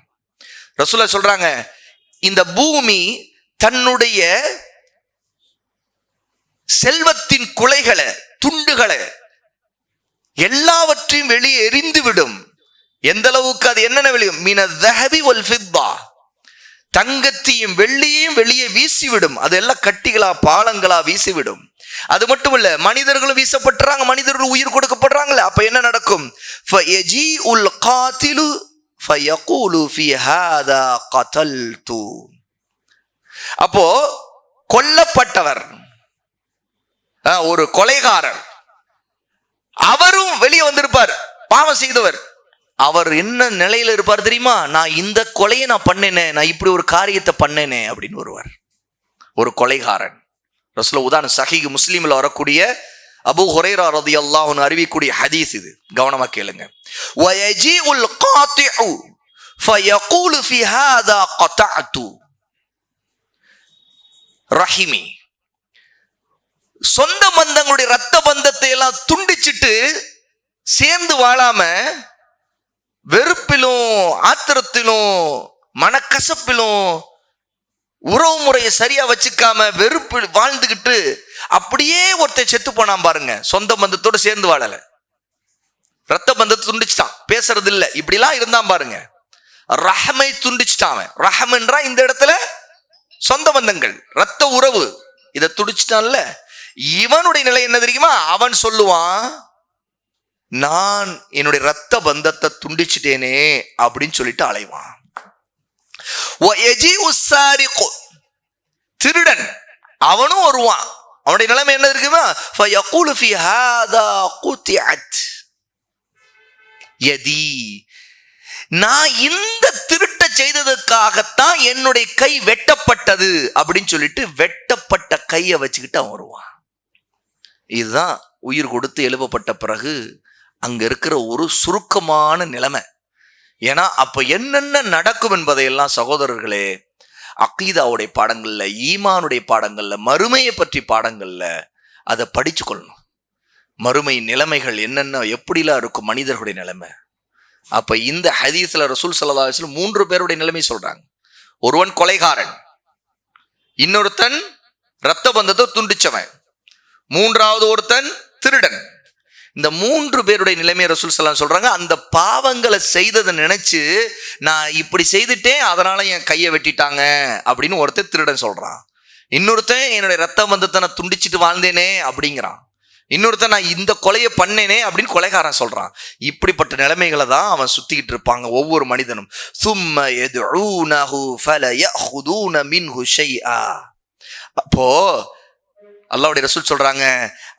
ரசூலுல்லாஹ் சொல்றாங்க, இந்த பூமி தன்னுடைய செல்வத்தின் குலைகளை, துண்டுகளை எல்லாவற்றையும் வெளியே எரிந்து விடும். எந்த அளவுக்கு? அது என்னென்ன வெளியும்? மின ذهبி வல் ஃபித்தா, தங்கத்தையும் வெள்ளியையும் வெளியே வீசிவிடும். அதெல்லாம் கட்டிகளா, பாலங்களா வீசிவிடும். அது மட்டும் இல்ல, மனிதர்களும் வீசப்படுறாங்க, மனிதர்கள் உயிர் கொடுக்கப்படுறாங்களே. அப்ப என்ன நடக்கும்? ஃபயஜீஉல் காதிலு ஃபயகூலு ஃபீ ஹாதா கதல்து. அப்போ கொல்லப்பட்டவர், ஒரு கொலைகாரர், அவரும் வெளியே வந்திருப்பார், பாவம் செய்தவர். அவர் என்ன நிலையில இருப்பார் தெரியுமா? நான் இந்த கொலையை நான் பண்ணேனே, நான் இப்படி ஒரு காரியத்தை பண்ணேனே அப்படின்னு வருவார். ஒரு கொலைகாரன். ரசூலுல்லாஹ் உதாரணம் சஹீஹ் முஸ்லிம்ல வரக்கூடிய அபூ ஹுரைரா ரலியல்லாஹு அன்ஹு அறிவிக்கக்கூடிய ஹதீஸ் இது. கவனமா கேளுங்க. வயஜீஉல் காத்திஉ ஃபயகூலு ஃபி ஹாதா கதஅது ரஹிமி. சொந்த பந்தங்களுடைய ரத்த பந்தத்தை எல்லாம் துண்டிச்சிட்டு சேர்ந்து வாழாம வெறுப்பிலும் ஆத்திரத்திலும் மனக்கசப்பிலும் உறவு முறையை சரியா வச்சுக்காம வெறுப்பு வாழ்ந்துகிட்டு அப்படியே ஒருத்தர் செத்து போனான் பாருங்க. சொந்த பந்தத்தோடு சேர்ந்து வாழல, ரத்த பந்தத்தை துண்டிச்சிட்டான், பேசுறது இல்ல, இப்படிலாம் இருந்தான் பாருங்க. ரஹமை துண்டிச்சிட்டான். ரஹம்ன்றா இந்த இடத்துல சொந்த பந்தங்கள், ரத்த உறவு, இதை துடிச்சிட்டான்ல. இவனுடைய நிலை என்ன தெரியுமா? அவன் சொல்லுவான், நான் என்னுடைய ரத்த பந்தத்தை துண்டிச்சிட்டேனே அப்படின்னு சொல்லிட்டு அலைவான். திருடன் அவனும் வருவான். அவனுடைய நிலைமை என்ன இருக்குமா? நான் இந்த திருட்ட செய்ததுக்காகத்தான் என்னுடைய கை வெட்டப்பட்டது அப்படின்னு சொல்லிட்டு வெட்டப்பட்ட கையை வச்சுக்கிட்டு அவன் வருவான். இதுதான் உயிர் கொடுத்து எழுப்பப்பட்ட பிறகு அங்க இருக்கிற ஒரு சுருக்கமான நிலைமை. ஏன்னா அப்ப என்னென்ன நடக்கும் என்பதையெல்லாம் சகோதரர்களே, அகீதாவுடைய பாடங்கள்ல, ஈமானுடைய பாடங்கள்ல, மறுமையை பற்றி பாடங்கள்ல அதை படிச்சு கொள்ளணும். மறுமை நிலைமைகள் என்னென்ன, எப்படிலாம் இருக்கும் மனிதர்களுடைய நிலைமை. அப்ப இந்த ஹதீஸ்ல ரசூல் ஸல்லல்லாஹு அலைஹி வஸல்லம் 3 பேருடைய நிலைமை சொல்றாங்க. ஒருவன் கொலைகாரன், இன்னொருத்தன் ரத்த பந்தத்தை துண்டிச்சவன், மூன்றாவது ஒருத்தன் திருடன். இந்த 3 பேருடைய நிலைமையை ரசூல் ஸல்லல்லாஹு அலைஹி வஸல்லம் சொல்றாங்க. அந்த பாவங்களை செய்ததை நினைச்சு நான் இப்படி செய்துட்டேன் அதனால என் கையை வெட்டிட்டாங்க அப்படின்னு ஒருத்தர் திருடன் சொல்றான். இன்னொருத்தன் என்னுடைய ரத்த பந்தத்தை நான் துண்டிச்சிட்டு வாழ்ந்தேனே அப்படிங்கிறான். இன்னொருத்தன் நான் இந்த கொலையை பண்ணேனே அப்படின்னு கொலைகாரன் சொல்றான். இப்படிப்பட்ட நிலைமைகளை தான் அவன் சுத்திக்கிட்டு இருப்பாங்க ஒவ்வொரு மனிதனும். சும்ம யதுஊனஹு ஃபலயஅஹுதூன மின்ஹு ஷைஆ. அப்போ அல்லாஹ்வுடைய ரசூல் சொல்றாங்க,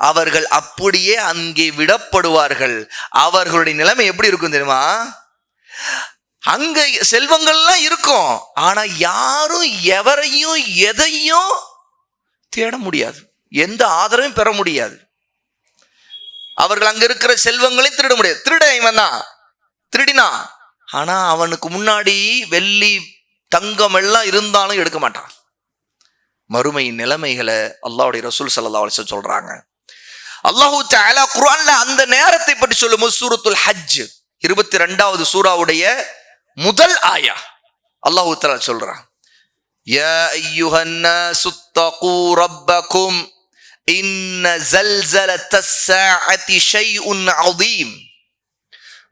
அவர்கள் அப்படியே அங்கே விடப்படுவார்கள். அவர்களுடைய நிலைமை எப்படி இருக்கும் தெரியுமா? அங்க செல்வங்கள்லாம் இருக்கும், ஆனா யாரும் எவரையும் எதையும் தேட முடியாது, எந்த ஆதரவையும் பெற முடியாது. அவர்கள் அங்க இருக்கிற செல்வங்களையும் திருட முடியாது. திருட இவன் தான் திருடினா, ஆனா அவனுக்கு முன்னாடி வெள்ளி தங்கம் எல்லாம் இருந்தாலும் எடுக்க மாட்டான். மறுமை நிலைமைகளை அல்லாஹ்வுடைய ரசூல் ஸல்லல்லாஹு அலைஹி வஸல்லம் சொல்றாங்க. அல்லாஹு தஆலா குர்ஆன்ல அந்த நேரத்தை பற்றி சொல்லும் சூரத்துல் ஹஜ் 22வது சூராவுடைய முதல் ஆயா அல்லாஹு தஆலா சொல்றான், யா அய்யுஹன் நாஸு தகு ரப்பக்கும் இன்ன ஸல்ஸலத்தஸ் ஸாஅத்தி ஷைஉன் அதீம்.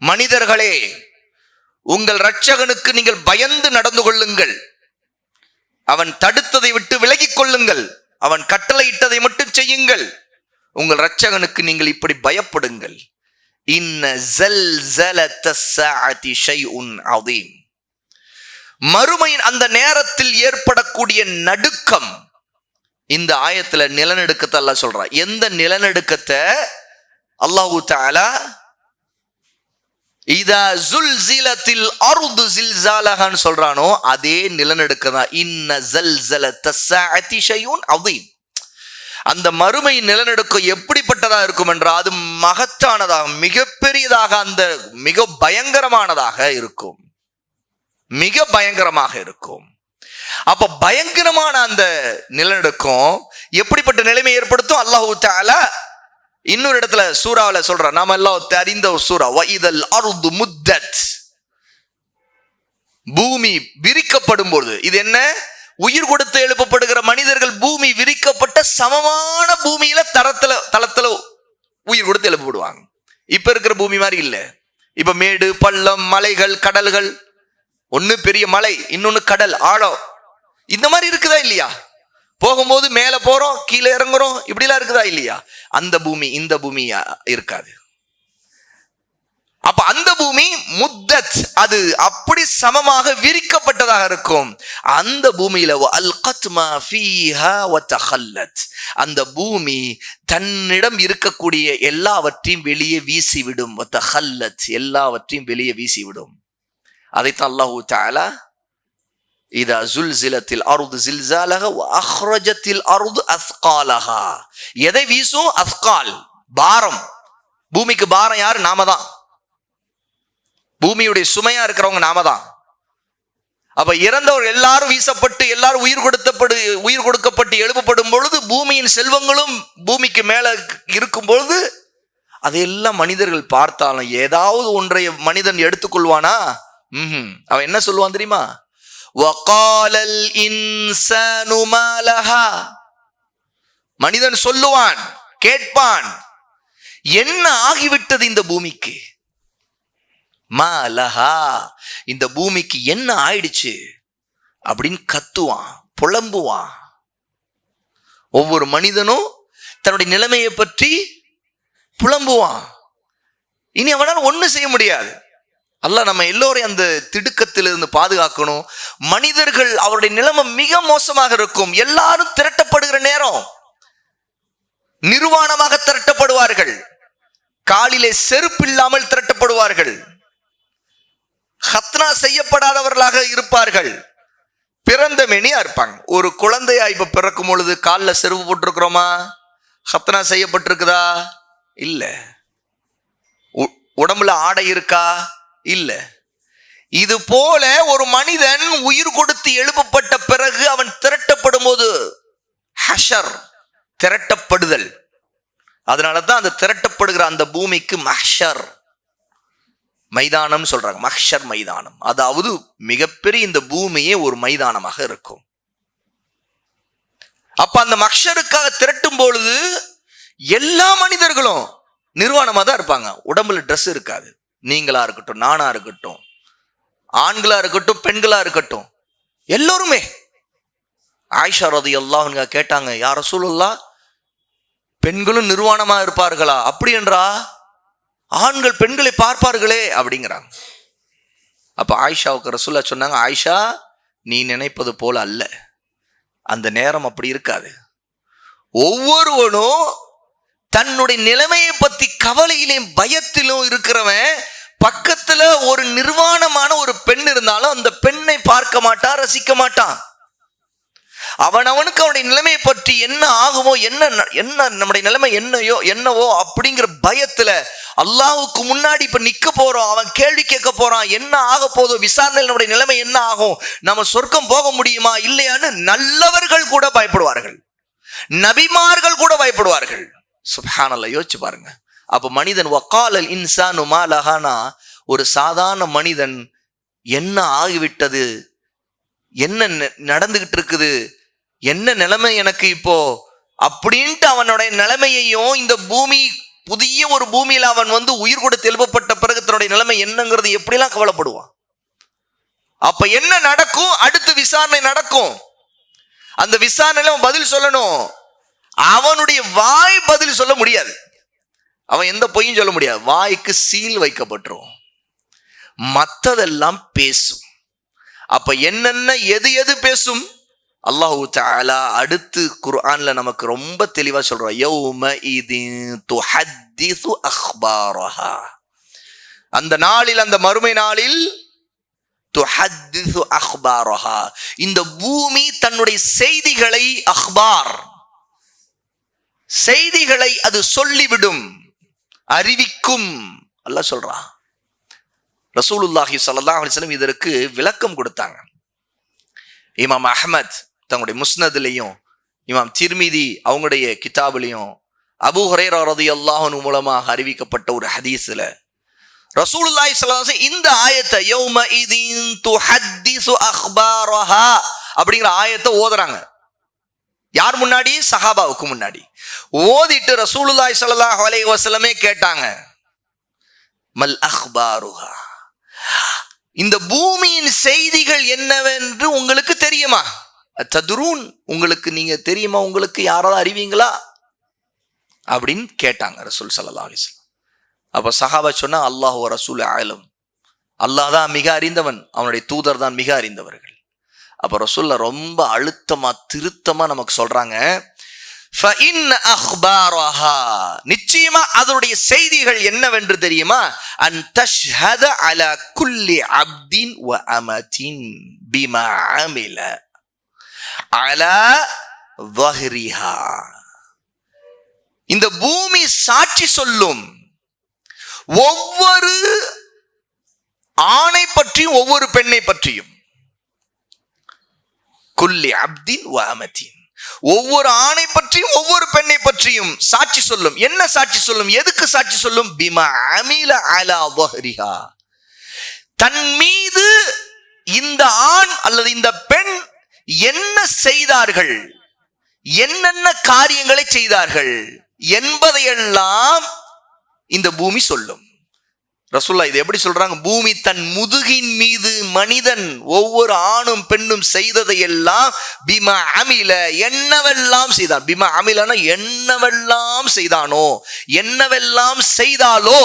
மனிதர்களே, உங்கள் இரட்சகனுக்கு நீங்கள் பயந்து நடந்து கொள்ளுங்கள். அவன் தடுத்ததை விட்டு விலகிக் கொள்ளுங்கள். அவன் கட்டளையிட்டதை மட்டும் செய்யுங்கள். உங்கள் இரட்சகனுக்கு நீங்கள் இப்படி பயப்படுங்கள். இன்ன ஸல்ஸலத்தஸ் ஸாஅத்தி ஷைஉன் அதீம். மறுமையின் அந்த நேரத்தில் ஏற்படக்கூடிய நடுக்கம், இந்த ஆயத்துல நிலநடுக்கத்தை அல்லாஹ் சொல்றான். எந்த நிலநடுக்கத்தை அல்லாஹு தஆலா இதா ஸுல்ஸிலத்தில் அர்து ஸில்ஸாலஹான்னு சொல்றானோ அதே நிலநடுக்கம் தான் இன்ன ஸல்ஸலத்தஸ் ஸாஅத்தி ஷைஉன் அதீம். அந்த மறுமை நிலநடுக்கம் எப்படிப்பட்டதா இருக்கும் என்றால் அது மகத்தானதாக, மிகப்பெரியதாக, அந்த மிக பயங்கரமானதாக இருக்கும். மிக பயங்கரமாக இருக்கும். அப்ப பயங்கரமான அந்த நிலநடுக்கம் எப்படிப்பட்ட நிலைமை ஏற்படுத்தும் அல்லாஹு தஆலா இன்னொரு இடத்துல சூராவுல சொல்ற, நாம எல்லாம் அறிந்த சூரா, வஇதல் அர்து முத்தத். பூமி விரிக்கப்படும் பொழுது, இது என்ன? உயிர் கொடுத்து எழுப்பப்படுகிற மனிதர்கள் பூமி விரிக்கப்பட்ட சமமான பூமியில தளத்துல உயிர் கொடுத்து எழுப்பப்படுவாங்க. இப்ப இருக்கிற பூமி மாதிரி இல்ல. இப்ப மேடு பள்ளம் மலைகள் கடல்கள், ஒன்னு பெரிய மலை இன்னொன்னு கடல் ஆழம், இந்த மாதிரி இருக்குதா இல்லையா? போகும்போது மேல போறோம் கீழே இறங்குறோம், இப்படிலாம் இருக்குதா இல்லையா? அந்த பூமி இந்த பூமி இருக்காது. அப்ப அந்த பூமி முத்தத், அது அப்படி சமமாக விரிக்கப்பட்டதாக இருக்கும். அந்த பூமியில அல்கத் மா ஃபீஹா வ தஹல்லத், அந்த பூமி தன்னிடம் இருக்கக்கூடிய எல்லாவற்றையும் வெளியே வீசிவிடும். வ தஹல்லத், எல்லாவற்றையும் வெளியே வீசிவிடும். அதைத்தான் அல்லாஹு தஆலா இதா ஸுல்ஸிலத்தில் அர்து ஸில்ஸாலஹா வ அக்ரஜத்தில் அர்து அஸ்காலஹா, எதை வீசும்? அஸ்கால், பாரம். பூமிக்கு பாரம் யாரு? நாம தான். பூமியுடைய சுமையா இருக்கிறவங்க நாம தான். அப்ப இறந்தவர் எல்லாரும் வீசப்பட்டு எல்லாரும் உயிர் கொடுக்கப்பட்டு எழுப்பப்படும் பொழுது பூமியின் செல்வங்களும் பூமிக்கு மேல இருக்கும் பொழுது அதையெல்லாம் மனிதர்கள் பார்த்தாலும் ஏதாவது ஒன்றை மனிதன் எடுத்துக்கொள்வானா? அவன் என்ன சொல்லுவான் தெரியுமா? வகாலல் இன்சானு மா லஹா, மனிதன் சொல்லுவான், கேட்பான், என்ன ஆகிவிட்டது இந்த பூமிக்கு? மா லஹா, இந்த பூமிக்கு என்ன ஆயிடுச்சு அப்படின்னு கத்துவான், புலம்புவான். ஒவ்வொரு மனிதனும் தன்னுடைய நிலைமையை பற்றி புலம்புவான். இனி அவனால் ஒன்றும் செய்ய முடியாது. அல்லாஹ் நம்ம எல்லோரையும் அந்த திடுக்கத்திலிருந்து பாதுகாக்கணும். மனிதர்கள் அவருடைய நிலைமை மிக மோசமாக இருக்கும். எல்லாரும் திரட்டப்படுகிற நேரம் நிர்வாணமாக திரட்டப்படுவார்கள். காலிலே செருப்பு இல்லாமல் திரட்டப்படுவார்கள். ஹத்னா செய்யப்படாதவர்களாக இருப்பார்கள். பிறந்த மேனியா இருப்பாங்க. ஒரு குழந்தையா இப்ப பிறக்கும் பொழுது காலில் செருப்பு போட்டிருக்கிறோமா? ஹத்னா செய்யப்பட்டிருக்குதா? இல்ல. உடம்புல ஆடை இருக்கா? இல்ல. இது போல ஒரு மனிதன் உயிர் கொடுத்து எழுப்பப்பட்ட பிறகு அவன் திரட்டப்படும் போது ஹஷர், திரட்டப்படுதல். அதனாலதான் அந்த திரட்டப்படுகிற அந்த பூமிக்கு மஹ்ஷர் மைதானம் சொல்றாங்க. மஹ்ஷர் மைதானம், அதாவது மிகப்பெரிய இந்த பூமியே ஒரு மைதானமாக இருக்கும். அப்ப அந்த மஹ்ஷருக்காக திரட்டும் பொழுது எல்லா மனிதர்களும் நிர்வாணமா தான் இருப்பாங்க. உடம்புல ட்ரெஸ் இருக்காது. நீங்களா இருக்கட்டும், நானா இருக்கட்டும், ஆண்களா இருக்கட்டும், பெண்களா இருக்கட்டும், எல்லோருமே. ஆயிஷா ரலியல்லாஹு அன்ஹா கேட்டாங்க, யா ரசூலுல்லாஹ், பெண்களும் நிர்வாணமா இருப்பார்களா? அப்படி என்றா? ஆண்கள் பெண்களை பார்ப்பார்களே அப்படிங்கிறாங்க. அப்ப ஆயிஷாவுக்கு ரசூலுல்லாஹ் சொன்னாங்க, ஆயிஷா, நீ நினைப்பது போல அல்ல, அந்த நேரம் அப்படி இருக்காது. ஒவ்வொருவனும் தன்னுடைய நிலைமையை பத்தி கவலையிலும் பயத்திலும் இருக்கிறவன் பக்கத்துல ஒரு நிர்வாணமான ஒரு பெண் இருந்தாலும் அந்த பெண்ணை பார்க்க மாட்டான், ரசிக்க மாட்டான். அவனுக்கு அவனுடைய நிலைமையை பற்றி என்ன ஆகுமோ, என்ன நம்முடைய நிலைமை என்னவோ அப்படிங்கிற பயத்துல அல்லாஹ்வுக்கு முன்னாடி இப்ப நிக்க போறோம், அவன் கேள்வி கேட்க போறான், என்ன ஆக போதோ, விசாரணையில் நம்முடைய நிலைமை என்ன ஆகும், நம்ம சொர்க்கம் போக முடியுமா இல்லையான்னு நல்லவர்கள் கூட பயப்படுவார்கள், நபிமார்கள் கூட பயப்படுவார்கள். சுப்ஹானல்லாஹ், யோசிச்சு பாருங்க. அப்ப மனிதன் வகாலல் இன்சானு மா லஹானா, ஒரு சாதாரண மனிதன் என்ன ஆகிவிட்டது, என்ன நடந்துகிட்டு இருக்குது, என்ன நிலைமை எனக்கு இப்போ அப்படின்ட்டு அவனுடைய நிலைமையையும், இந்த பூமி புதிய ஒரு பூமியில அவன் உயிர் கொடுத்து எழுப்பப்பட்ட பிறகு தன்னுடைய நிலைமை என்னங்கிறது எப்படிலாம் கவலைப்படுவான். அப்ப என்ன நடக்கும்? அடுத்து விசாரணை நடக்கும். அந்த விசாரணையில அவன் பதில் சொல்லணும். அவனுடைய வாய் பதில் சொல்ல முடியாது, அவன் எந்த பொய்யும் சொல்ல முடியாது. வாய்க்கு சீல் வைக்கப்பட்டுரும், மற்றதெல்லாம் பேசும். அப்ப என்னென்ன எது பேசும்? அல்லாஹு தஆலா அடுத்து குர்ஆன்ல நமக்கு ரொம்ப தெளிவா சொல்றான், யௌம இதின் துஹத்திஸு அக்பாரஹா, அந்த நாளில், அந்த மறுமை நாளில், துஹத்திஸு அக்பாரஹா, இந்த பூமி தன்னுடைய செய்திகளை, அக்பார் செய்திகளை அது சொல்லிவிடும், அறிவிக்கும். அல்லாஹ் சொல்றான். ரசூலுல்லாஹி ஸல்லல்லாஹு அலைஹி வஸல்லம் இதற்கு விளக்கம் கொடுத்தாங்க. இமாம் அஹ்மத் தங்களுடைய முஸ்னத்லையும், இமாம் திர்மிதி அவங்களுடைய கிதாபிலையும், அபூ ஹுரைரா ரலியல்லாஹு அன்ஹு மூலமாக அறிவிக்கப்பட்ட ஒரு ஹதீஸ்ல ரசூலுல்லாஹி ஸல்லல்லாஹு அலைஹி வஸல்லம் இந்த ஆயத்தை யௌம இதின் துஹத்திஸு அக்பாரஹா அப்படிங்கிற ஆயத்தை ஓதுறாங்க. யார் முன்னாடி? சஹாபாவுக்கு முன்னாடி. ஓதிட்டு ரசூலுல்லாஹி ஸல்லல்லாஹு அலைஹி வஸல்லமே கேட்டாங்க, மல் அக்பாருஹா, இந்த பூமியின் செய்திகள் என்னவென்று உங்களுக்கு தெரியுமா? ததுரூன், உங்களுக்கு நீங்க தெரியுமா? உங்களுக்கு யாராவது அறிவீங்களா அப்படின்னு கேட்டாங்க ரசூல் ஸல்லல்லாஹு அலைஹி வஸல்லம். அப்ப சஹாபா சொன்னா அல்லாஹ் வ ரசூல் ஆலம், அல்லாஹ் தான் மிக அறிந்தவன், அவனுடைய தூதர் தான் மிக அறிந்தவர்கள். அப்ப ரசூலுல்லாஹ் ரொம்ப அழுத்தமா திருத்தமா நமக்கு சொல்றாங்க, நிச்சயமா அதனுடைய செய்திகள் என்னவென்று தெரியுமா? அன் தஷ்ஹத அலா குல்லி அப்தின் வ அமதின் பிமா அமில அலா வஹ்ரிஹா. இந்த பூமி சாட்சி சொல்லும் ஒவ்வொரு ஆணை பற்றியும் ஒவ்வொரு பெண்ணை பற்றியும். குல்லி அப்தின் வ அமதின், ஒவ்வொரு ஆணை பற்றியும் ஒவ்வொரு பெண்ணை பற்றியும் சாட்சி சொல்லும். என்ன சாட்சி சொல்லும்? எதுக்கு சாட்சி சொல்லும்? பிமா அமில அலா வஹ்ரிஹா, தன் மீது இந்த ஆண் அல்லது இந்த பெண் என்ன செய்தார்கள், என்னென்ன காரியங்களை செய்தார்கள் என்பதையெல்லாம் இந்த பூமி சொல்லும். ரசூலுல்லாஹ் இது எப்படி சொல்றாங்க? பூமி தன் முதுகின் மீது மனிதன் ஒவ்வொரு ஆணும் பெண்ணும் செய்ததை எல்லாம் பிமா அமில, என்னவெல்லாம் செய்தான். பிமா அமிலனா என்னவெல்லாம் செய்தானோ, என்னவெல்லாம் செய்தாலோ,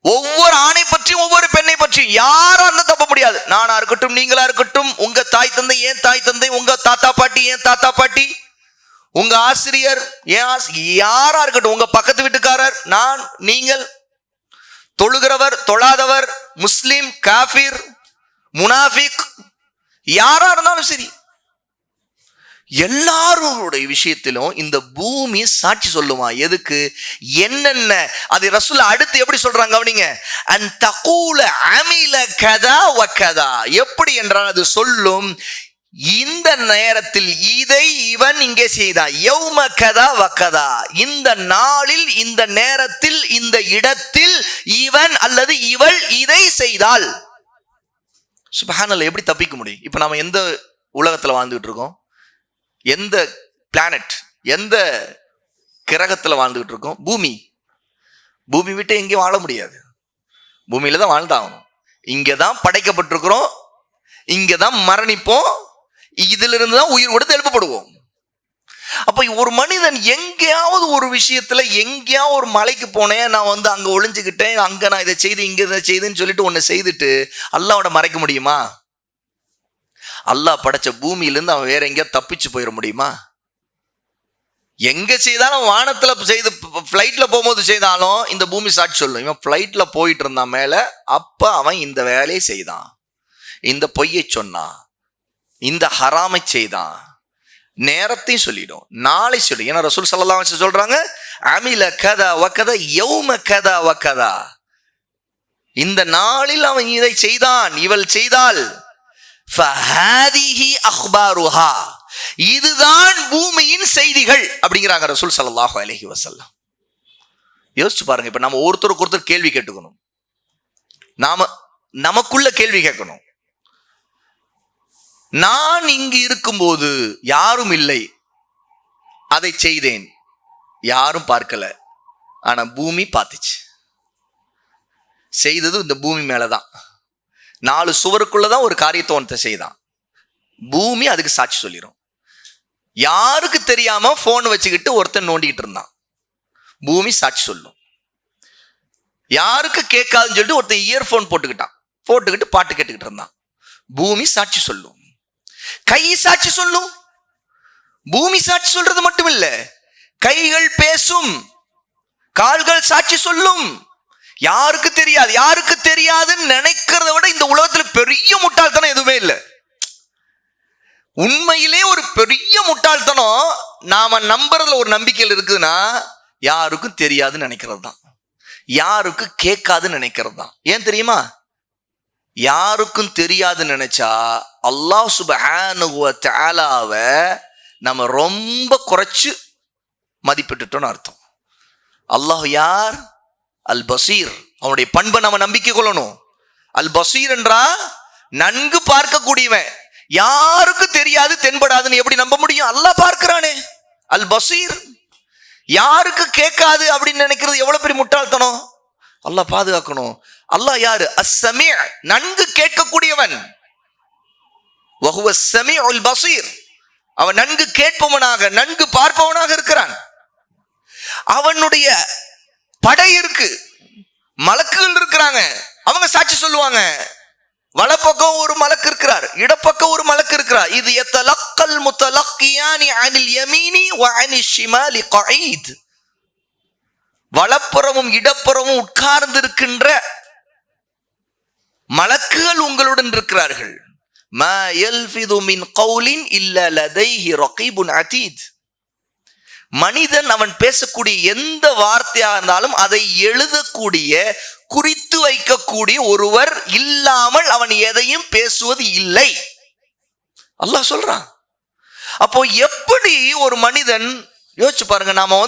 ஒவ்வொரு ஆணை பற்றியும் ஒவ்வொரு பெண்ணை பற்றியும் யாரும் அந்த தப்ப முடியாது. நானா இருக்கட்டும், நீங்களா இருக்கட்டும், உங்க தாய் தந்தை ஏன் தாய் தந்தை, உங்க தாத்தா பாட்டி ஏன் தாத்தா பாட்டி, உங்க ஆசிரியர் ஏன் யாரா இருக்கட்டும், உங்க பக்கத்து வீட்டுக்காரர், நான், நீங்கள், தொழுகிறவர் தொழாதவர், முஸ்லிம் காஃபிர் முனாஃபிக், யாரா இருந்தாலும் சரி, எல்லாருடைய விஷயத்திலும் இந்த பூமி சாட்சி சொல்லுமா. எதுக்கு? என்னென்ன அது ரசூலுல்லாஹ் அடுத்து எப்படி சொல்றாங்க கவனிங்க. அன் தகூல அமில கதா வ கதா, எப்படி என்றால் அது சொல்லும் இந்த நேரத்தில் இதை இவன் இங்கே செய்தான், யௌம கதா வ கதா, இந்த நாளில் இந்த நேரத்தில் இந்த இடத்தில் இவன் அல்லது இவள் இதை செய்தால். சுப்ஹானல்லாஹ், எப்படி தப்பிக்க முடியும்? இப்ப நாம எந்த உலகத்துல வாழ்ந்துகிட்டு இருக்கோம்? எந்த பிளானட், எந்த கிரகத்துல வாழ்ந்துகிட்டு இருக்கோம்? பூமி. பூமி விட்டு எங்கேயும் வாழ முடியாது, பூமியில தான் வாழ்ந்தாகணும். இங்கதான் படைக்கப்பட்டிருக்கிறோம், இங்கதான் மரணிப்போம், இதுல இருந்து தான் உயிர் கொடுத்து எழுப்பப்படுவோம். அப்ப ஒரு மனிதன் எங்கேயாவது ஒரு விஷயத்துல, எங்கேயாவது ஒரு மலைக்கு போனேன், நான் வந்து அங்க ஒளிஞ்சுக்கிட்டேன், அங்க நான் இதை செய்து இங்க இதை செய்துன்னு சொல்லிட்டு ஒன்னு செய்துட்டு அல்லாஹ்வோட மறைக்க முடியுமா? அல்லாஹ் படைச்ச பூமியிலிருந்து அவன் வேற எங்கேயாவது தப்பிச்சு போயிட முடியுமா? எங்க செய்தாலும், வானத்துல செய்து பிளைட்ல போகும்போது செய்தாலும் இந்த பூமி சாட்சி சொல்லும். இவன் பிளைட்ல போயிட்டு இருந்தான் மேல, அப்ப அவன் இந்த வேலையை செய்தான், இந்த பொய்யை சொன்னான், இந்த ஹராமை செய்தான், நேரத்தையும் சொல்லிடும், நாளை சொல்லிடும். ஏன்னா ரசூல் ஸல்லல்லாஹு அலைஹி வஸல்லம் சொல்றாங்க, அமில கதா வ கதா யௌம கதா வ கதா, இந்த நாளில் அவன் இதை செய்தான், இவள் செய்தால். ஃபஹாதிஹி அக்பாருஹா, இதுதான் பூமியின் செய்திகள் அப்படிங்கிறாங்க ரசூல் ஸல்லல்லாஹு அலைஹி வஸல்லம். யோசிச்சு பாருங்க. இப்ப நம்ம ஒருத்தருக்கு ஒருத்தர் கேள்வி கேட்டுக்கணும், நாம நமக்குள்ள கேள்வி கேட்கணும். நான் இங்கு இருக்கும்போது யாரும் இல்லை, அதை செய்தேன், யாரும் பார்க்கல, ஆனா பூமி பார்த்துச்சு. செய்தது இந்த பூமி மேலதான், 4 சுவருக்குள்ளதான் ஒரு காரியத்தை ஒருத்தன் செய்தான், பூமி அதுக்கு சாட்சி சொல்லிடும். யாருக்கு தெரியாம போன் வச்சுக்கிட்டு ஒருத்தன் நோண்டிக்கிட்டு இருந்தான், பூமி சாட்சி சொல்லும். யாருக்கு கேட்காதுன்னு சொல்லிட்டு ஒருத்தன் இயர்போன் போட்டுக்கிட்டு பாட்டு கேட்டுக்கிட்டு இருந்தான், பூமி சாட்சி சொல்லும். கை சாட்சி சொல்லும். பூமி சாட்சி சொல்றது மட்டும் இல்ல, கைகள் பேசும், கால்கள் சாட்சி சொல்லும். யாருக்கு தெரியாது, யாருக்கு தெரியாதுன்னு நினைக்கிறத விட இந்த உலகத்துல பெரிய முட்டாள்தனம் எதுவுமே இல்லை. உண்மையிலே ஒரு பெரிய முட்டாள்தனம் நாம நம்புறதுல ஒரு நம்பிக்கையில் இருக்குதுன்னா, யாருக்கும் தெரியாதுன்னு நினைக்கிறது தான், யாருக்கு கேட்காதுன்னு நினைக்கிறது தான். ஏன் தெரியுமா? யாருக்கும் தெரியாதுன்னு நினைச்சா அல்லாஹ் சுப்ஹானஹு வ தஆலாவை நம்ம ரொம்ப குறைச்சு மதிப்பிட்டுட்டோம்னு அர்த்தம். அல்லாஹ் யார்? அல் பசீர். அவனுடைய பண்பை நம்ம நம்பிக்கை கொள்ளணும். அல் பசீர் என்றா நன்கு பார்க்கக்கூடியவன். யாருக்கு தெரியாது தென்படாதுன்னு எப்படி நம்ப முடியும்? அல்லாஹ் பார்க்கிறானே, அல் பசீர். யாருக்கு கேட்காது அப்படின்னு நினைக்கிறது எவ்வளவு பெரிய முட்டாள்தனம். அல்லாஹ் பாதுகாக்கணும். அல்லாஹ் யாரு? அஸ்ஸமீ, நன்கு கேட்கக்கூடியவன். வஹுவ ஸமீஉல் பஸீர், அவன் நன்கு கேட்பவனாக நன்கு பார்ப்பவனாக இருக்கிறான். அவனுடைய படை இருக்கு, மலக்குகள் இருக்கிறாங்க, அவங்க சாட்சி சொல்லுவாங்க. வலப்பக்கம் ஒரு மலக்கு இருக்கிறார், இடப்பக்கம் ஒரு மலக்கு இருக்கிறார். இது யத்தலக்கல் முத்தலக்கியானி அனில் யமீனி வ அனிஷ் ஷிமாலி கஈத். வலப்புறமும் இடப்புறமும் உட்கார்ந்து இருக்கின்ற மலக்குகள் உங்களுடன் இருக்கிறார்கள். மா யல்ஃபிது மின் கௌலின் இல்ல லதைஹி ரகீபுன் அதீத். மனிதன் அவன் பேசக்கூடிய எந்த வார்த்தையா இருந்தாலும் அதை எழுதக்கூடிய, குறித்து வைக்கக்கூடிய ஒருவர் இல்லாமல் அவன் எதையும் பேசுவது இல்லை, அல்லாஹ் சொல்றான். அப்போ எப்படி ஒரு மனிதன், யோசிச்சு பாருங்க, நாம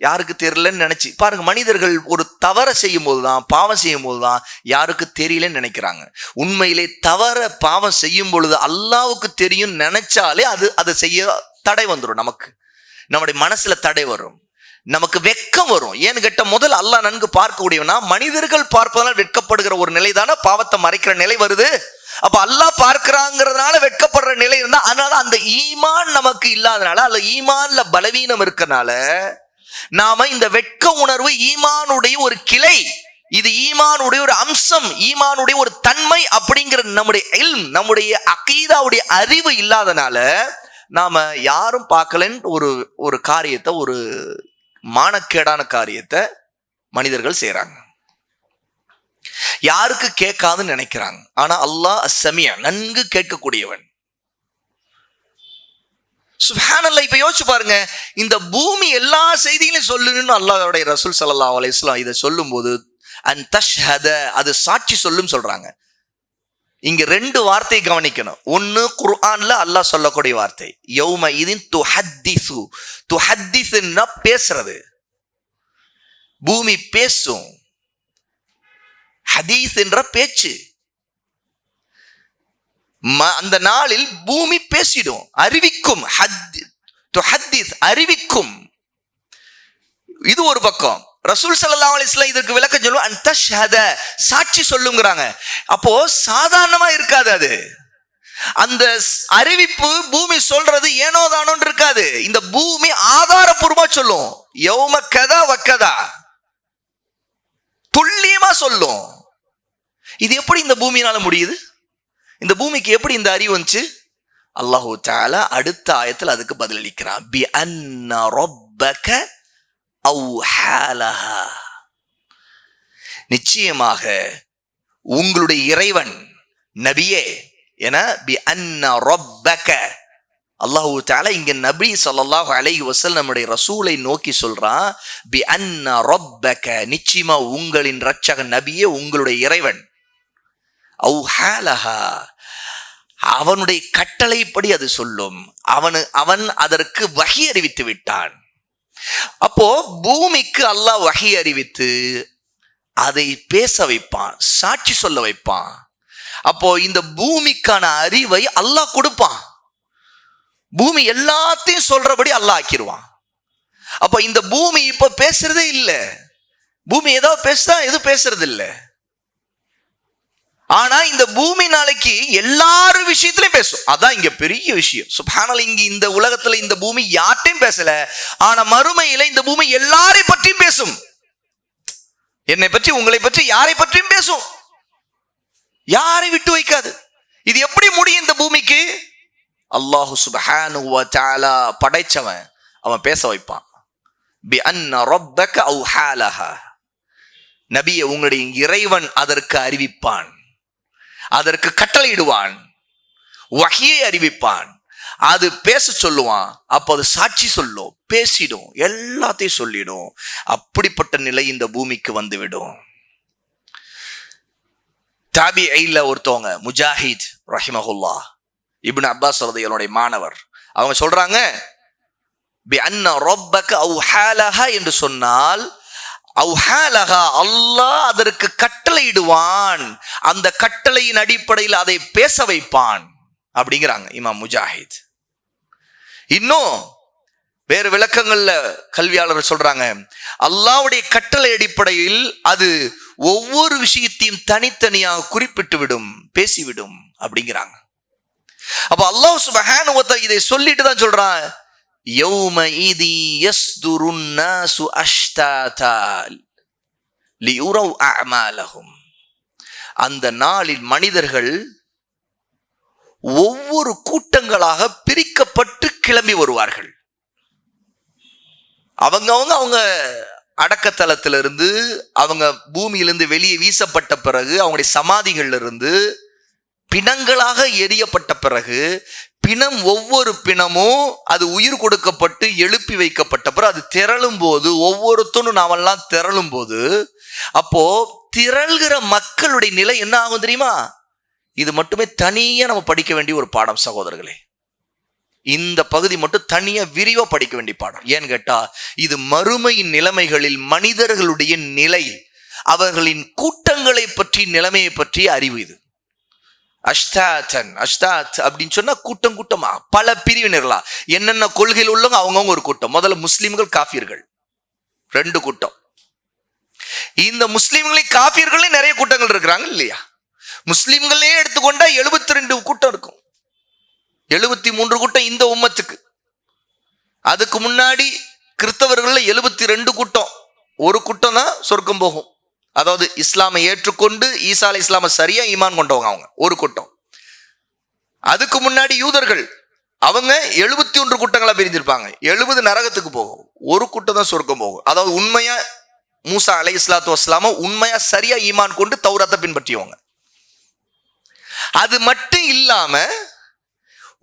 யாருக்கு தெரியலன்னு நினைச்சு பாருங்க. மனிதர்கள் ஒரு தவறை செய்யும் போதுதான், பாவம் செய்யும் போதுதான் யாருக்கு தெரியலன்னு நினைக்கிறாங்க. உண்மையிலே தவற பாவம் செய்யும் பொழுது அல்லாவுக்கு தெரியும் நினைச்சாலே அதை செய்ய தடை வந்துடும். நமக்கு நம்முடைய மனசுல தடை வரும், நமக்கு வெட்கம் வரும். ஏன்னு கேட்ட முதல் அல்லாஹ் நன்கு பார்க்கக்கூடியவனா, மனிதர்கள் பார்ப்பதனால் வெட்கப்படுகிற ஒரு நிலை தானே பாவத்தை மறைக்கிற நிலை வருது. அப்ப அல்லாஹ் பார்க்கிறாங்கிறதுனால வெட்கப்படுற நிலை இருந்தா, அதனால அந்த ஈமான் நமக்கு இல்லாதனால, அல்ல ஈமான்ல பலவீனம் இருக்கனால நாம இந்த வெட்க உணர்வு ஈமானுடைய ஒரு கிளை, இது ஈமானுடைய ஒரு அம்சம், ஈமானுடைய ஒரு தன்மை அப்படிங்கிற நம்முடைய இல்ம், நம்முடைய அகீதாவுடைய அறிவு இல்லாதனால நாம யாரும் பார்க்கலன்னு ஒரு காரியத்தை, ஒரு மானக்கேடான காரியத்தை மனிதர்கள் செய்யறாங்க. யாருக்கு கேட்காதுன்னு நினைக்கிறாங்க. ஆனா அல்லாஹ் அஸ்ஸமிஅ, நன்கு கேட்கக்கூடியவன். சுப்ஹானல்லாஹ். இப்ப யோசிச்சு பாருங்க, இந்த பூமி எல்லா செய்திகளையும் சொல்லுன்னு அல்லாஹ்வுடைய ரசூல் ஸல்லல்லாஹு அலைஹி வஸல்லம் இதை சொல்லும் போது அன் தஷ்ஹத, அது சாட்சி சொல்லும் சொல்றாங்க. இங்க ரெண்டு வார்த்தை கவனிக்கணும். ஒன்னு குர்ஆன்ல அல்லாஹ் சொல்லக்கூடிய வார்த்தை யௌம இதின் துஹத்திஸு. துஹத்திஸ்னா பேசுறது, பூமி பேசும். ஹதீஸ் என்ற பேச்சு. அந்த நாளில் பூமி பேசிடும், அறிவிக்கும். அறிவிக்கும். இது ஒரு பக்கம். ரசூல் ஸல்லல்லாஹு அலைஹி வஸல்லம் இதற்கு விளக்கம் சொல்லுவாங்க, அன் தஷ்ஹத, சாட்சி சொல்லுங்கறாங்க. அப்போ சாதாரணமா இருக்காது அது. அந்த அறிவிப்பு பூமி சொல்றது ஏனோ தானோன்னு இருக்காது. இந்த பூமி ஆதாரப்பூர்வமா சொல்லும். யௌம கதா வக்கதா, துல்லியமா சொல்லும். இது எப்படி இந்த பூமியினால முடியுது? இந்த பூமிக்கு எப்படி இந்த அறிவு வந்துச்சு? அல்லாஹு தஆலா அடுத்த ஆயத்தில் அதுக்கு பதிலளிக்கிறான். பி அன்ன ரப்பக அவ்ஹாலஹா, நிச்சயமாக உங்களுடைய இறைவன் நபியே என பி அன்ன ரப்பக, அல்லாஹு தஆலா இங்க நபி ஸல்லல்லாஹு அலைஹி வஸல்லம் நம்முடைய ரசூலை நோக்கி சொல்றான். பி அன்ன ரப்பக, நிச்சயமா உங்களின் இரட்சகன் நபியே உங்களுடைய இறைவன். அவ்ஹாலஹா, அவனுடைய கட்டளைப்படி அது சொல்லும். அவன் அதற்கு வஹி அறிவித்து விட்டான். அப்போ பூமிக்கு அல்லாஹ் வஹி அறிவித்து அதை பேச வைப்பான், சாட்சி சொல்ல வைப்பான். அப்போ இந்த பூமிக்கான அறிவை அல்லாஹ் கொடுப்பான். பூமி எல்லாத்தையும் சொல்றபடி அல்லாஹ் ஆக்கிடுவான். அப்போ இந்த பூமி இப்ப பேசுறதே இல்லை. பூமி ஏதாவது பேசுதா? எதுவும் பேசுறது இல்லை. ஆனா இந்த பூமி நாளைக்கு எல்லாரும் விஷயத்திலையும் பேசும். அதான் இங்க பெரிய விஷயம். சுப்ஹானல்லாஹ். இங்க இந்த உலகத்துல இந்த பூமி யார்ட்டையும் பேசல, ஆனா மறுமையில இந்த பூமி எல்லாரை பற்றியும் பேசும். என்னை பற்றி, உங்களை பற்றி, யாரை பற்றியும் பேசும். யாரை விட்டு வைக்காது. இது எப்படி முடியும் இந்த பூமிக்கு? அல்லாஹு சுப்ஹானஹு வ தஆலா படைச்சவன், அவன் பேச வைப்பான். பி அன்ன ரப்பக அவ்ஹாலஹா, நபியே உங்களுடைய இறைவன் அதற்கு அறிவிப்பான், அதற்கு கட்டளையிடுவான், வஹியை அறிவிப்பான், அது பேச சொல்லுவான். அப்போ அது சாட்சி சொல்லும், பேசிடும், எல்லாத்தையும் சொல்லிடும். அப்படிப்பட்ட நிலை இந்த பூமிக்கு வந்துவிடும். தாபிஈல ஒருத்தவங்க முஜாஹித் ரஹிமஹுல்லாஹ், இப்னு அப்பாஸ் ரலியல்லாஹு மாணவர், அவங்க சொல்றாங்க பி அன்ன ரப்பக அவ்ஹாலஹா என்று சொன்னால், அவ்ஹாலஹா, அல்லாஹ் அதற்கு கட்டளையிடுவான், அந்த கட்டளையின் அடிப்படையில் அதை பேச வைப்பான் அப்படிங்கிறாங்க இமாம் முஜாஹித். இன்னும் வேறு விளக்கங்கள்ல கல்வியாளர்கள் சொல்றாங்க, அல்லாஹ்வுடைய கட்டளை அடிப்படையில் அது ஒவ்வொரு விஷயத்தையும் தனித்தனியாக குறிப்பிட்டு விடும், பேசிவிடும் அப்படிங்கிறாங்க. அப்ப அல்லாஹ் சுப்ஹானஹு வ தஆலா இதை சொல்லிட்டு தான் சொல்றான், யௌம இதி யஸ்துருன் நாசு அஷ்தாதா லியுரவ் அஅமாலஹும். அந்த நாளில் மனிதர்கள் ஒவ்வொரு கூட்டங்களாக பிரிக்கப்பட்டு கிளம்பி வருவார்கள். அவங்க அடக்கத்தலத்திலிருந்து, அவங்க பூமியிலிருந்து வெளியே வீசப்பட்ட பிறகு, அவங்களுடைய சமாதிகள்ல இருந்து பிணங்களாக எரியப்பட்ட பிறகு, பிணம் ஒவ்வொரு பிணமும் அது உயிர் கொடுக்கப்பட்டு எழுப்பி வைக்கப்பட்ட பிறகு அது திரளும் போது, ஒவ்வொருத்தனும் நாமெல்லாம் திரளும் போது, அப்போ திரள்கிற மக்களுடைய நிலை என்ன ஆகும் தெரியுமா? இது மட்டுமே தனியா நம்ம படிக்க வேண்டிய ஒரு பாடம் சகோதரர்களே. இந்த பகுதி மட்டும் தனியா விரிவா படிக்க வேண்டிய பாடம். ஏன்னு கேட்டா, இது மறுமையின் நிலைமைகளில் மனிதர்களுடைய நிலை, அவர்களின் கூட்டங்களை பற்றி, நிலைமையை பற்றி அறிவு. இது அஷ்தாத் அப்படின்னு சொன்னா கூட்டம் கூட்டமா பல பிரிவினர்களா, என்னென்ன கொள்கையில் உள்ளவங்க அவங்கவுங்க ஒரு கூட்டம். முதல்ல முஸ்லிம்கள், காஃபியர்கள், 2 கூட்டம். இந்த முஸ்லிம்களே காஃபியர்களே நிறைய கூட்டங்கள் இருக்கிறாங்க இல்லையா? முஸ்லிம்களே எடுத்துக்கொண்டா 72 கூட்டம் இருக்கும். 73 கூட்டம் இந்த உம்மத்துக்கு. அதுக்கு முன்னாடி கிறிஸ்தவர்கள் 72 கூட்டம். ஒரு கூட்டம் தான் சொர்க்கம் போகும், அதாவது இஸ்லாமை ஏற்றுக்கொண்டு ஈசா அலை இஸ்லாமை சரியா ஈமான் கொண்டவங்க, அவங்க ஒரு கூட்டம். அதுக்கு முன்னாடி யூதர்கள், அவங்க 71 கூட்டங்களா பிரிஞ்சிருப்பாங்க. 70 நரகத்துக்கு போகும், ஒரு கூட்டம் தான் சொர்க்கம் போகும். அதாவது உண்மையா மூசா அலை இஸ்லாத்து வஸ்லாம உண்மையா சரியா ஈமான் கொண்டு தௌராத்தை பின்பற்றியவங்க. அது மட்டும் இல்லாம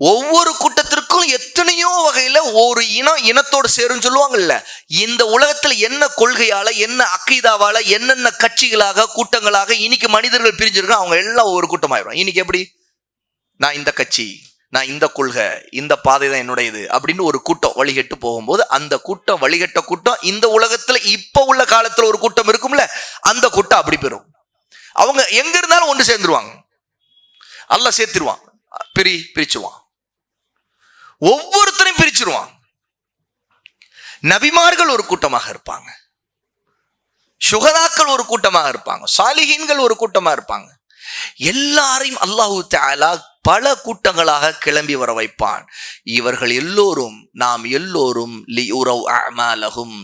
ஒவ்வொரு கூட்டத்திற்கும் எத்தனையோ வகையில ஒரு இனத்தோடு சேரும் சொல்லுவாங்கல்ல. இந்த உலகத்துல என்ன கொள்கையால, என்ன அக்கீதாவால, என்னென்ன கட்சிகளாக, கூட்டங்களாக இன்னைக்கு மனிதர்கள் பிரிஞ்சிருக்காங்க, அவங்க எல்லாம் ஒவ்வொரு கூட்டமாயிரும். இன்னைக்கு எப்படி? நான் இந்த கட்சி, நான் இந்த கொள்கை, இந்த பாதை தான் என்னுடையது அப்படின்னு ஒரு கூட்டம் வழிகட்டு போகும்போது, அந்த கூட்டம், வழிகட்ட கூட்டம், இந்த உலகத்துல இப்ப உள்ள காலத்துல ஒரு கூட்டம் இருக்கும்ல, அந்த கூட்டம் அப்படி பெறும். அவங்க எங்க இருந்தாலும் ஒன்று சேர்ந்துருவாங்க. அல்லாஹ் சேர்த்துருவான், பிரிச்சுருவான், ஒவ்வொருத்தரையும் பிரிச்சிருவான். நபிமார்கள் ஒரு கூட்டமாக இருப்பாங்க, சுகதாக்கள் ஒரு கூட்டமாக இருப்பாங்க, சாலிஹீன்கள் ஒரு கூட்டமாக இருப்பாங்க. எல்லாரையும் அல்லாஹு தஆலா பல கூட்டங்களாக கிளம்பி வர வைப்பான். இவர்கள் எல்லோரும், நாம் எல்லோரும் லியுரவ் அஅமாலஹும்,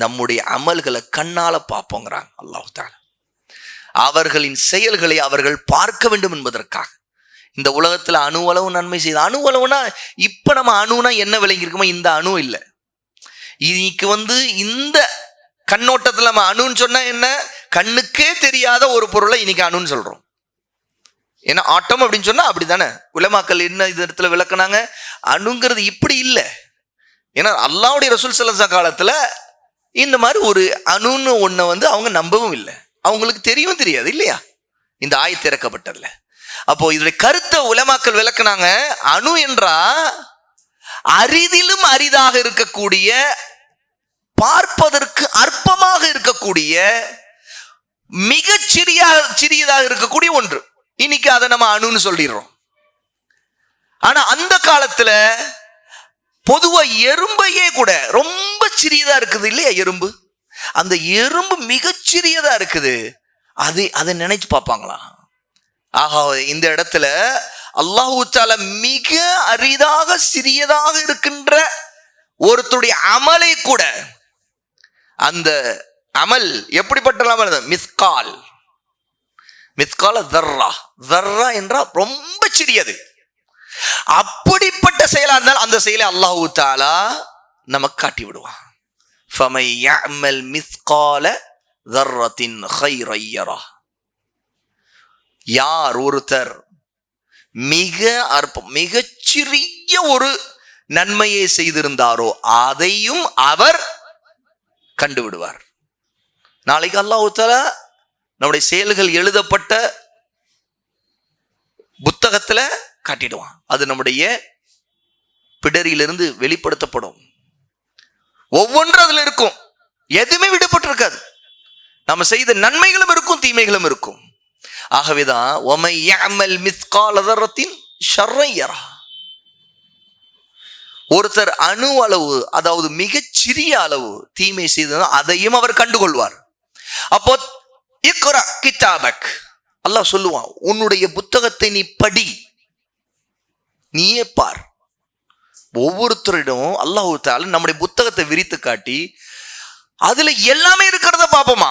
நம்முடைய அமல்களை கண்ணால பார்ப்போங்கிறாங்க அல்லாஹு தஆலா. அவர்களின் செயல்களை அவர்கள் பார்க்க வேண்டும் என்பதற்காக. இந்த உலகத்துல அணுவளவு நன்மை செய்த, அணுவளவுனா இப்ப நம்ம அணுனா என்ன விளங்கி இருக்குமோ இந்த அணு இல்லை. இன்னைக்கு இந்த கண்ணோட்டத்துல நம்ம அணுன்னு சொன்னா என்ன, கண்ணுக்கே தெரியாத ஒரு பொருளை இன்னைக்கு அணுன்னு சொல்றோம். ஏன்னா ஆட்டம் அப்படின்னு சொன்னா அப்படித்தானே உலமாக்கள் என்ன இந்த இடத்துல விளக்குனாங்க, அணுங்கிறது இப்படி இல்லை. ஏன்னா அல்லாஹ்வுடைய ரசூல் ஸல்லல்லாஹு அலைஹி வஸல்லம் காலத்துல இந்த மாதிரி ஒரு அணுன்னு ஒன்றை அவங்க நம்பவும் இல்லை, அவங்களுக்கு தெரியவும் தெரியாது இல்லையா இந்த ஆயத்து இறக்கப்பட்டதுல. அப்போ இதோட கருத்தை உலமாக்கள் விளக்குனாங்க, அணு என்றா அரிதிலும் அரிதாக இருக்கக்கூடிய, பார்ப்பதற்கு அற்பமாக இருக்கக்கூடிய, மிக சிறியதாக இருக்கக்கூடிய ஒன்று. இன்னைக்கு அதை நம்ம அணுன்னு சொல்லிடுறோம். ஆனா அந்த காலத்துல பொதுவா எறும்பையே கூட ரொம்ப சிறியதா இருக்குது இல்லையா எறும்பு, அந்த எறும்பு மிகச்சிறியதா இருக்குது, அதை நினைச்சு பார்ப்பாங்களா? ஆஹா, இந்த இடத்துல அல்லாஹு தஆலா மிக அரிதாக சிறியதாக இருக்கின்ற ஒருத்தருடைய அமலை கூட, அந்த அமல் எப்படிப்பட்ட அமல்? மிஸ்கால தர்ரா என்றால் ரொம்ப சிறியது. அப்படிப்பட்ட செயலா இருந்தால் அந்த செயலை அல்லாஹு தஆலா நமக்கு காட்டி விடுவான். ஃபமை யஅமல் மிஸ்கால தர்ரத்தின் கைரன் யரா. யார் ஒருத்தர் மிகச்சிறிய ஒரு நன்மையை செய்திருந்தாரோ அதையும் அவர் கண்டுவிடுவார். நாளைக்கு அல்லாஹ் தஆலா நம்முடைய செயல்கள் எழுதப்பட்ட புத்தகத்துல காட்டிடுவான். அது நம்முடைய பிடரியிலிருந்து வெளிப்படுத்தப்படும். ஒவ்வொன்றும் அதுல இருக்கும், எதுவுமே விடப்பட்டிருக்காது. நம்ம செய்த நன்மைகளும் இருக்கும், தீமைகளும் இருக்கும். ஆகவேதான் வமை யஅமல் மிஸ்கால தர்ரத்தின் ஷர்ரன் யரா. ஒருத்தர் அணு அளவு, அதாவது மிகச்சிறிய அளவு தீமை செய்தது அதையும் அவர் கண்டுகொள்வார். அப்போ இக்ரா கிதாபக், அல்லாஹ் சொல்லுவான், உன்னுடைய புத்தகத்தை நீ படி, நீயே பார். ஒவ்வொருத்தரிடம் அல்லாஹ் தஆலா நம்முடைய புத்தகத்தை விரித்து காட்டி அதுல எல்லாமே இருக்கிறத பார்ப்போமா?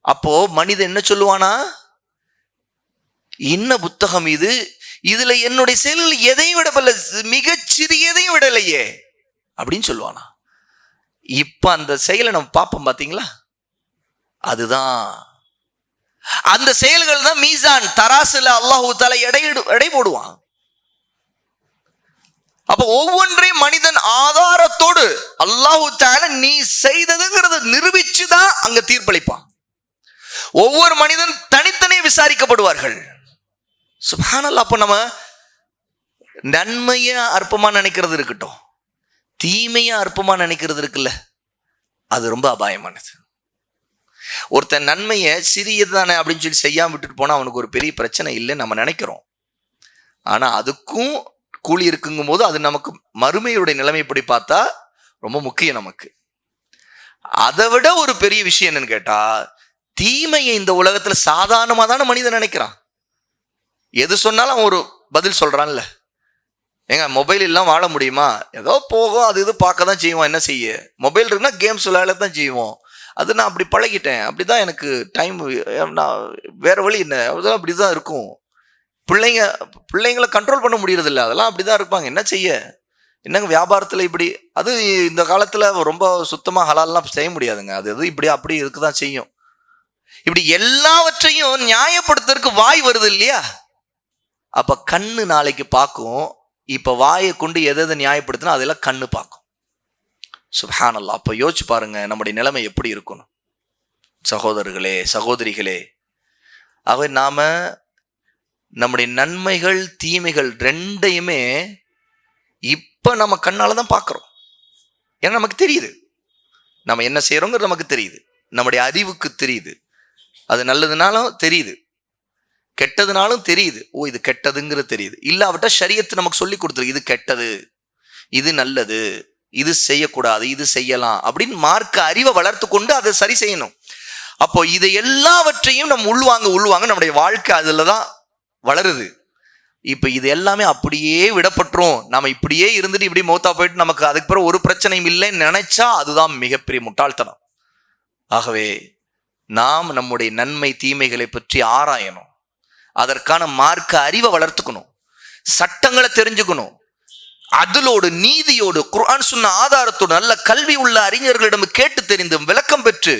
அப்போ மனிதன் என்ன சொல்லுவானா, என்ன புத்தகம் இது, இதுல என்னுடைய செயல்கள் எதையும் விடப்பல்ல, மிகச் சிறியதையும் விடலையே அப்படின்னு சொல்லுவானா. இப்ப அந்த செயலை நம்ம பார்ப்போம் பாத்தீங்களா, அதுதான் அந்த செயல்கள் தான் மீசான், தராசுல அல்லாஹு தஆலா எடை போடுவான். அப்ப ஒவ்வொன்றையும் மனிதன் ஆதாரத்தோடு அல்லாஹு தஆலா நீ செய்ததுங்கிறத நிரூபிச்சுதான் அங்க தீர்ப்பளிப்பான். ஒவ்வொரு மனிதன் தனித்தனியே விசாரிக்கப்படுவார்கள். சுப்ஹானல்லாஹ். அப்ப நம்ம நன்மைய அற்பமா நினைக்கிறது இருக்கட்டும், தீமைய அற்பமா நினைக்கிறது இருக்குல்ல, அது ரொம்ப அபாயமானது. ஒருத்தன் நன்மைய சிறியது தானே அப்படின்னு சொல்லி செய்யாம விட்டுட்டு போனா அவனுக்கு ஒரு பெரிய பிரச்சனை இல்லைன்னு நம்ம நினைக்கிறோம். ஆனா அதுக்கும் கூலி இருக்குங்கும் போது அது நமக்கு மறுமையுடைய நிலைமை எப்படி பார்த்தா ரொம்ப முக்கியம் நமக்கு. அதை விட ஒரு பெரிய விஷயம் என்னன்னு கேட்டா, தீமையை இந்த உலகத்துல சாதாரணமா தானே மனிதன் நினைக்கிறான். எது சொன்னாலும் அவன் ஒரு பதில் சொல்றான்ல. ஏங்க மொபைல் இல்லாம வாழ முடியுமா? ஏதோ போகும், அது இது பார்க்க தான் செய்வோம். என்ன செய்ய, மொபைல் இருக்குன்னா கேம்ஸ் விளையாட தான் செய்வோம். அது நான் அப்படி பழகிட்டேன், அப்படிதான் எனக்கு டைம், நான் வேற வழி என்ன, அதெல்லாம் அப்படிதான் இருக்கும். பிள்ளைங்களை கண்ட்ரோல் பண்ண முடியறது இல்லை, அதெல்லாம் அப்படிதான் இருப்பாங்க. என்ன செய்ய, என்னங்க வியாபாரத்துல இப்படி, அது இந்த காலத்துல ரொம்ப சுத்தமா ஹலால்லாம் செய்ய முடியாதுங்க. அது எது இப்படி அப்படி இருக்குதான் செய்யும். இப்படி எல்லாவற்றையும் நியாயப்படுத்துறதுக்கு வாய் வருது இல்லையா? அப்ப கண்ணு நாளைக்கு பார்க்கும். இப்ப வாயை கொண்டு எதை நியாயப்படுத்தினா அதெல்லாம் கண்ணு பார்க்கும். சுப்ஹானல்லாஹ். அப்ப யோசிச்சு பாருங்க நம்முடைய நிலைமை எப்படி இருக்கணும் சகோதரர்களே, சகோதரிகளே. ஆகவே நாம நம்முடைய நன்மைகள் தீமைகள் ரெண்டையுமே இப்ப நம்ம கண்ணால தான் பார்க்கிறோம். ஏன்னா நமக்கு தெரியுது நம்ம என்ன செய்யறோங்கிறது, நமக்கு தெரியுது, நம்முடைய அறிவுக்கு தெரியுது. அது நல்லதுனாலும் தெரியுது, கெட்டதுனாலும் தெரியுது. ஓ இது கெட்டதுங்கிறது தெரியுது. இல்லாவிட்டா ஷரியத்து நமக்கு சொல்லி கொடுத்துருக்கு, இது கெட்டது, இது நல்லது, இது செய்யக்கூடாது, இது செய்யலாம் அப்படின்னு மார்க்க அறிவை வளர்த்து கொண்டு அதை சரி செய்யணும். அப்போ இதை எல்லாவற்றையும் நம்ம உள்வாங்க நம்முடைய வாழ்க்கை அதுல தான் வளருது. இப்ப இது எல்லாமே அப்படியே விடப்பட்டுரும், நம்ம இப்படியே இருந்துட்டு இப்படி மௌத்தா போயிட்டு நமக்கு அதுக்கு பிறகு ஒரு பிரச்சனையும் இல்லைன்னு நினைச்சா அதுதான் மிகப்பெரிய முட்டாள்தனம். ஆகவே நாம் நம்முடைய நன்மை தீமைகளை பற்றி ஆராயணும், அதற்கான மார்க்க அறிவை வளர்த்துக்கணும், சட்டங்களை தெரிஞ்சுக்கணும், அதிலோடு நீதியோடு குர்ஆன் சுன்னா ஆதாரத்தோடு நல்ல கல்வி உள்ள அறிஞர்களிடம் கேட்டு தெரிந்து விளக்கம் பெற்று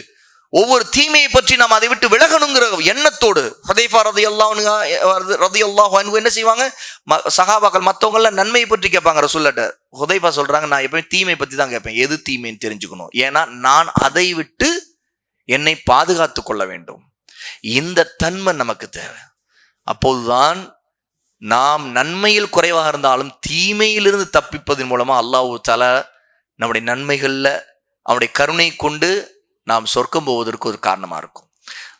ஒவ்வொரு தீமையை பற்றி நாம் அதை விட்டு விலகணுங்கிற எண்ணத்தோடு ஹுதைஃபா ரலியல்லாஹு அன்ஹு என்ன செய்வாங்க, சஹாபாக்கள் மற்றவங்களாம் நன்மையை பற்றி கேட்பாங்க ரசூலுல்லாஹ்ட்ட. ஹுதைஃபா சொல்றாங்க, நான் எப்பயும் தீமை பற்றி தான் கேட்பேன். எது தீமைன்னு தெரிஞ்சுக்கணும், ஏன்னா நான் அதை விட்டு என்னை பாதுகாத்து கொள்ள வேண்டும். இந்த தன்மை நமக்கு தேவை. அப்போதுதான் நாம் நன்மையில் குறைவாக இருந்தாலும் தீமையிலிருந்து தப்பிப்பதன் மூலமா அல்லாஹ் தஆலா நம்முடைய நன்மைகள்ல அவனுடைய கருணை கொண்டு நாம் சொர்க்கம் போவதற்கு ஒரு காரணமா இருக்கும்.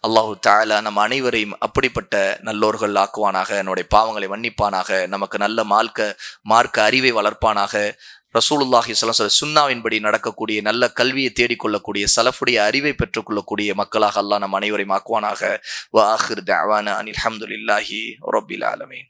அல்லாஹ் தஆலா நம் அனைவரையும் அப்படிப்பட்ட நல்லோர்கள் ஆக்குவானாக, என்னுடைய பாவங்களை மன்னிப்பானாக, நமக்கு நல்ல மார்க்க அறிவை வளர்ப்பானாக. ரசூலுல்லாஹி ஸல்லல்லாஹு அலைஹி வஸல்லம் சுன்னாவின்படி நடக்கக்கூடிய நல்ல கல்வியை தேடிக்கொள்ளக்கூடிய சலஃபுடைய அறிவை பெற்றுக்கொள்ளக்கூடிய மக்களாக அல்லாஹ் நம் அனைவரையும் ஆக்குவானாக. வ ஆகிர் தஅவானா அனில் ஹம்துலில்லாஹி ரப்பில் ஆலமீன்.